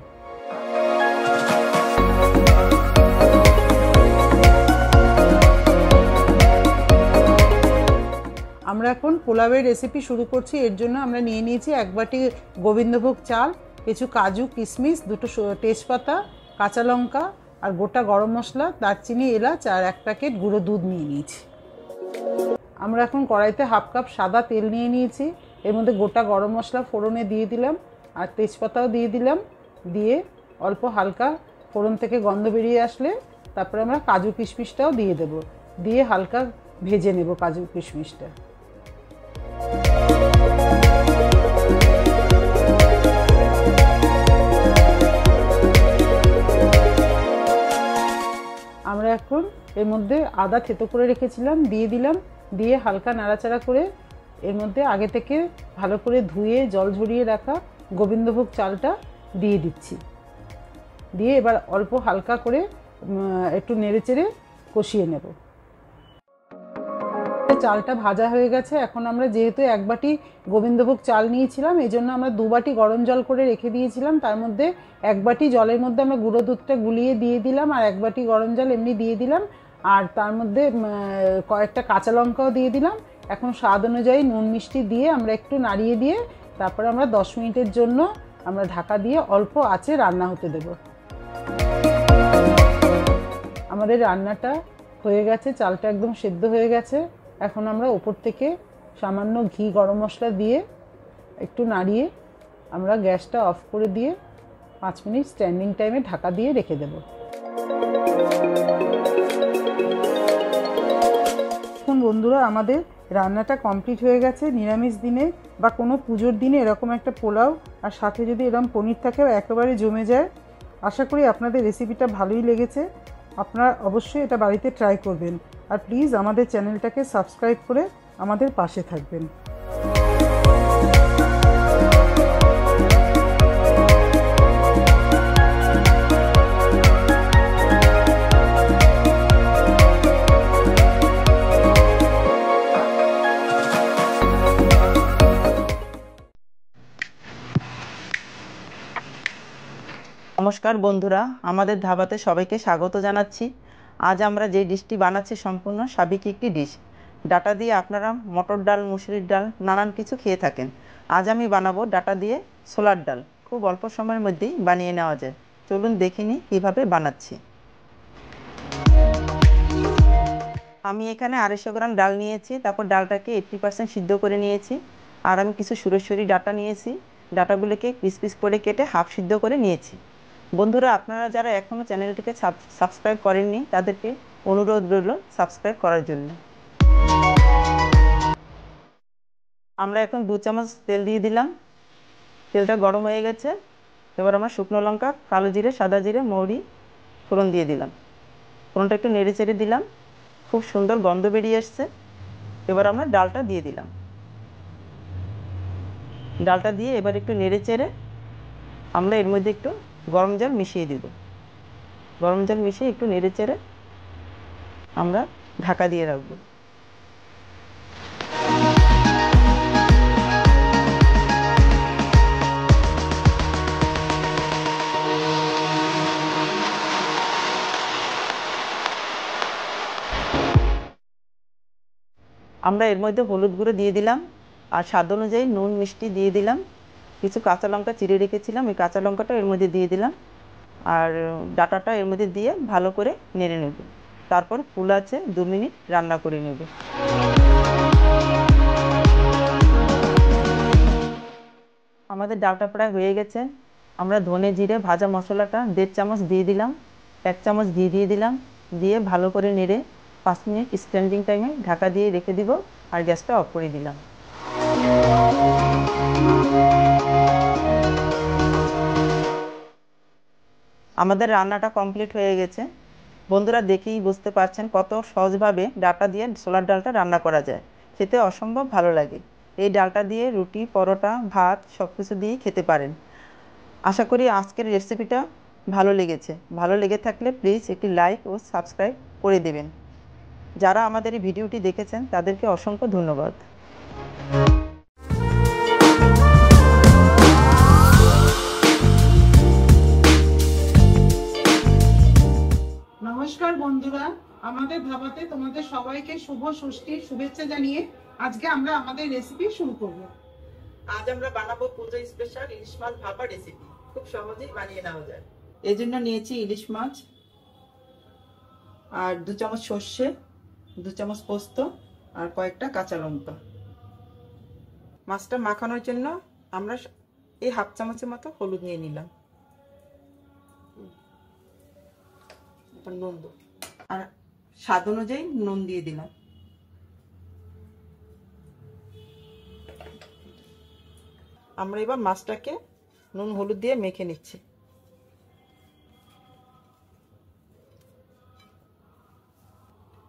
আমরা এখন পোলাওয়ের রেসিপি শুরু করছি। এর জন্য আমরা নিয়ে নিয়েছি 1 বাটি গোবিন্দভোগ চাল, কিছু কাজু, কিশমিশ, 2টো তেজপাতা, কাঁচা লঙ্কা আর গোটা গরম মশলা, দারচিনি, এলাচ আর 1 প্যাকেট গুঁড়ো দুধ নিয়ে নিয়েছি। আমরা এখন কড়াইতে হাফ কাপ সাদা তেল নিয়ে নিয়েছি, এর মধ্যে গোটা গরম মশলা ফোড়নে দিয়ে দিলাম আর তেজপাতাও দিয়ে দিলাম। দিয়ে অল্প হালকা ফোড়ন থেকে গন্ধ বেরিয়ে আসলে তারপরে আমরা কাজু কিশমিশটাও দিয়ে দেব, দিয়ে হালকা ভেজে নেব কাজু কিশমিশটা। আমরা এখন এর মধ্যে আদা থেতো করে রেখেছিলাম দিয়ে দিলাম, দিয়ে হালকা নাড়াচাড়া করে এর মধ্যে আগে থেকে ভালো করে ধুয়ে জল ঝরিয়ে রাখা গোবিন্দভোগ চালটা দিয়ে দিচ্ছি। দিয়ে এবার অল্প হালকা করে একটু নেড়েচেড়ে কষিয়ে নেব। চালটা ভাজা হয়ে গেছে। এখন আমরা যেহেতু 1 বাটি গোবিন্দভোগ চাল নিয়েছিলাম, এই জন্য আমরা 2 বাটি গরম জল করে রেখে দিয়েছিলাম। তার মধ্যে 1 বাটি জলের মধ্যে আমরা গুঁড়ো দুধটা গুলিয়ে দিয়ে দিলাম, আর 1 বাটি গরম জল এমনি দিয়ে দিলাম, আর তার মধ্যে কয়েকটা কাঁচা লঙ্কাও দিয়ে দিলাম। এখন স্বাদ অনুযায়ী নুন মিষ্টি দিয়ে আমরা একটু নাড়িয়ে দিয়ে তারপরে আমরা 10 মিনিটের জন্য আমরা ঢাকা দিয়ে অল্প আঁচে রান্না হতে দেব। আমাদের রান্নাটা হয়ে গেছে, চালটা একদম সেদ্ধ হয়ে গেছে। এখন আমরা ওপর থেকে সামান্য ঘি গরম মশলা দিয়ে একটু নাড়িয়ে আমরা গ্যাসটা অফ করে দিয়ে 5 মিনিট স্ট্যান্ডিং টাইমে ঢাকা দিয়ে রেখে দেব। এখন বন্ধুরা আমাদের রান্নাটা কমপ্লিট হয়ে গেছে। নিরামিষ দিনে বা কোনো পুজোর দিনে এরকম একটা পোলাও আর সাথে যদি এরকম পনির থাকেও একেবারে জমে যায়। আশা করি আপনাদের রেসিপিটা ভালোই লেগেছে। আপনারা অবশ্যই এটা বাড়িতে ট্রাই করবেন, আর প্লিজ আমাদের চ্যানেলটাকে সাবস্ক্রাইব করে আমাদের পাশে থাকবেন। নমস্কার বন্ধুরা, আমাদের ধাবাতে সবাইকে স্বাগত জানাচ্ছি। আজ আমরা যে ডিশটি বানাচ্ছি সম্পূর্ণ সাবেকি একটি ডিশ। ডাটা দিয়ে আপনারা মটর ডাল, মুসুরির ডাল নানান কিছু খেয়ে থাকেন। আজ আমি বানাবো ডাটা দিয়ে ছোলার ডাল। খুব অল্প সময়ের মধ্যেই বানিয়ে নেওয়া যায়। চলুন দেখে নিই কীভাবে বানাচ্ছি। আমি এখানে 250 গ্রাম ডাল নিয়েছি, তারপর ডালটাকে 80% সিদ্ধ করে নিয়েছি। আর আমি কিছু সুরেশ্বরী ডাটা নিয়েছি, ডাটাগুলোকে পিস পিস করে কেটে হাফ সিদ্ধ করে নিয়েছি। বন্ধুরা, আপনারা যারা এখনও চ্যানেলটিকে সাবস্ক্রাইব করেননি তাদেরকে অনুরোধ রইল সাবস্ক্রাইব করার জন্য। আমরা এখন 2 চামচ তেল দিয়ে দিলাম। তেলটা গরম হয়ে গেছে। এবার আমরা শুকনো লঙ্কা, কালো জিরে, সাদা জিরে, মৌরি ফোড়ন দিয়ে দিলাম। ফোড়নটা একটু নেড়ে চেড়ে দিলাম, খুব সুন্দর গন্ধ বেরিয়ে আসছে। এবার আমরা ডালটা দিয়ে দিলাম। ডালটা দিয়ে এবার একটু নেড়ে চেড়ে আমরা এর মধ্যে একটু গরম জল মিশিয়ে দিব। গরম জল মিশিয়ে একটু নেড়ে চেড়ে আমরা ঢাকা দিয়ে রাখবো। আমরা এর মধ্যে হলুদ গুঁড়ো দিয়ে দিলাম, আর স্বাদ অনুযায়ী নুন মিষ্টি দিয়ে দিলাম। কিছু কাঁচা লঙ্কা চিড়ে রেখেছিলাম, এই কাঁচা লঙ্কাটা এর মধ্যে দিয়ে দিলাম, আর ডাটাটা এর মধ্যে দিয়ে ভালো করে নেড়ে নেব। তারপর ফুল আছে 2 মিনিট রান্না করে নেব। আমাদের ডালটা প্রায় হয়ে গেছে। আমরা ধনে জিরে ভাজা মশলাটা 1.5 চামচ দিয়ে দিলাম, 1 চামচ ঘি দিয়ে দিলাম, দিয়ে ভালো করে নেড়ে 5 মিনিট স্ট্যান্ডিং টাইমে ঢাকা দিয়ে রেখে দিব, আর গ্যাসটা অফ করে দিলাম। আমাদের রান্নাটা কমপ্লিট হয়ে গেছে। বন্ধুরা, দেখেই বুঝতে পারছেন কত সহজভাবে ডাটা দিয়ে ছোলার ডালটা রান্না করা যায়। খেতে অসম্ভব ভালো লাগে। এই ডালটা দিয়ে রুটি, পরোটা, ভাত সব কিছু দিয়েই খেতে পারেন। আশা করি আজকের রেসিপিটা ভালো লেগেছে। ভালো লেগে থাকলে প্লিজ একটি লাইক ও সাবস্ক্রাইব করে দেবেন। যারা আমাদের এই ভিডিওটি দেখেছেন তাদেরকে অসংখ্য ধন্যবাদ। নমস্কার বন্ধুরা, আমাদের ধাবাতে তোমাদের সবাইকে শুভ ষষ্ঠীর শুভেচ্ছা জানিয়ে আজকে আমরা আমাদের রেসিপি শুরু করব। আজ আমরা বানাবো পুজো স্পেশাল ইলিশ মাছ ভাপা রেসিপি। খুব সহজেই বানিয়ে নেওয়া যায়। এই জন্য নিয়েছি ইলিশ মাছ, আর 2 চামচ সর্ষে, 2 চামচ পোস্ত, আর কয়েকটা কাঁচা লঙ্কা। মাছটা মাখানোর জন্য আমরা এই হাফ চামচের মতো হলুদ নিয়ে নিলাম, নুন আর স্বাদ অনুযায়ী নুন দিয়ে দিলাম। আমরা এবার মাছটাকে নুন হলুদ দিয়ে মেখে নিচ্ছি।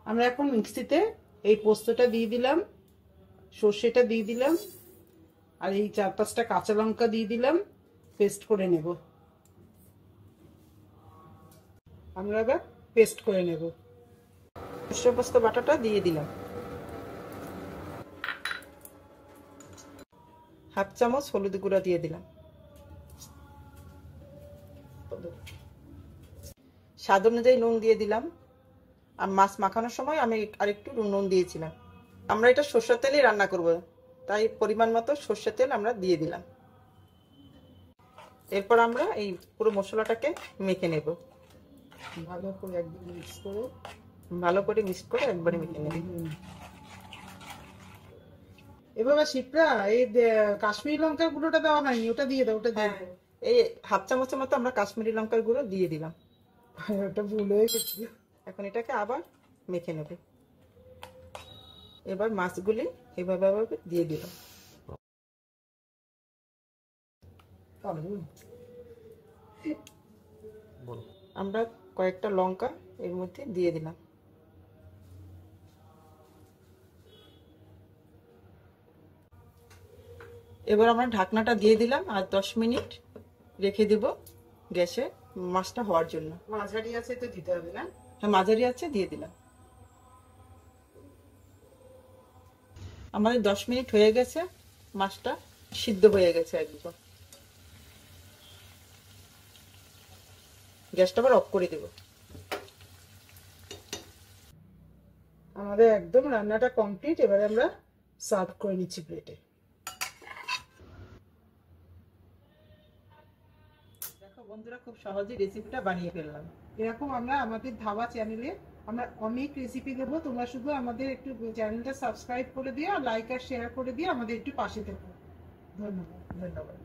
আমরা এখন মিক্সিতে এই পোস্তটা দিয়ে দিলাম, সর্ষেটা দিয়ে দিলাম, আর এই 4-5টা কাঁচা লঙ্কা দিয়ে দিলাম, পেস্ট করে নেব। আমরা এবার পেস্ট করে নেব। সর্ষে পোস্ত বাটাটা দিয়ে দিলাম। হাফ চামচ হলুদ গুঁড়া দিয়ে দিলাম। স্বাদ অনুযায়ী নুন দিয়ে দিলাম। আর মাছ মাখানোর সময় আমি আরেকটু নুন দিয়েছিলাম। আমরা এটা সরষের তেলেই রান্না করব, তাই পরিমাণ মতো সরষের তেল আমরা দিয়ে দিলাম। এরপর আমরা এই পুরো মশলাটাকে মেখে নেব। ভালো করে একদম মিক্স করে একবারে মেখে নেব। এভাবে শিপ্রা এই কাশ্মীরি লঙ্কার গুঁড়োটা দেওয়া হয়নি, ওটা দিয়ে দাও। ওটা দিয়ে এই হাফ চামচের মতো আমরা কাশ্মীরি লঙ্কার গুঁড়ো দিয়ে দিলাম। ওটা ভুল হয়ে গেছিল। এখন এটাকে আবার মেখে নেবে। এবার মাছগুলি এভাবে দিয়ে দিলাম। আমরা কয়েকটা লঙ্কা এর মধ্যে দিয়ে দিলাম। এবার আমরা ঢাকনাটা দিয়ে দিলাম আর 10 মিনিট রেখে দেব গ্যাসে মাছটা হওয়ার জন্য। মাঝারি আছে তো দিতে হবে না? হ্যাঁ, মাঝারি আছে দিয়ে দিলাম। আমাদের 10 মিনিট হয়ে গেছে, মাছটা সিদ্ধ হয়ে গেছে একদম। গ্যাসটা আবার অফ করে দেব। আমাদের একদম রান্নাটা কমপ্লিট। এবারে আমরা সার্ভ করে নিচ্ছি প্লেটে। দেখো বন্ধুরা, খুব সহজেই রেসিপিটা বানিয়ে ফেললাম। এরকম আমরা আমাদের ধাবা চ্যানেলে আমরা অনেক রেসিপি দেবো, তোমরা শুধু আমাদের একটু চ্যানেলটা সাবস্ক্রাইব করে দিও, লাইক আর শেয়ার করে দিও, আমাদের একটু পাশে থেকো। ধন্যবাদ।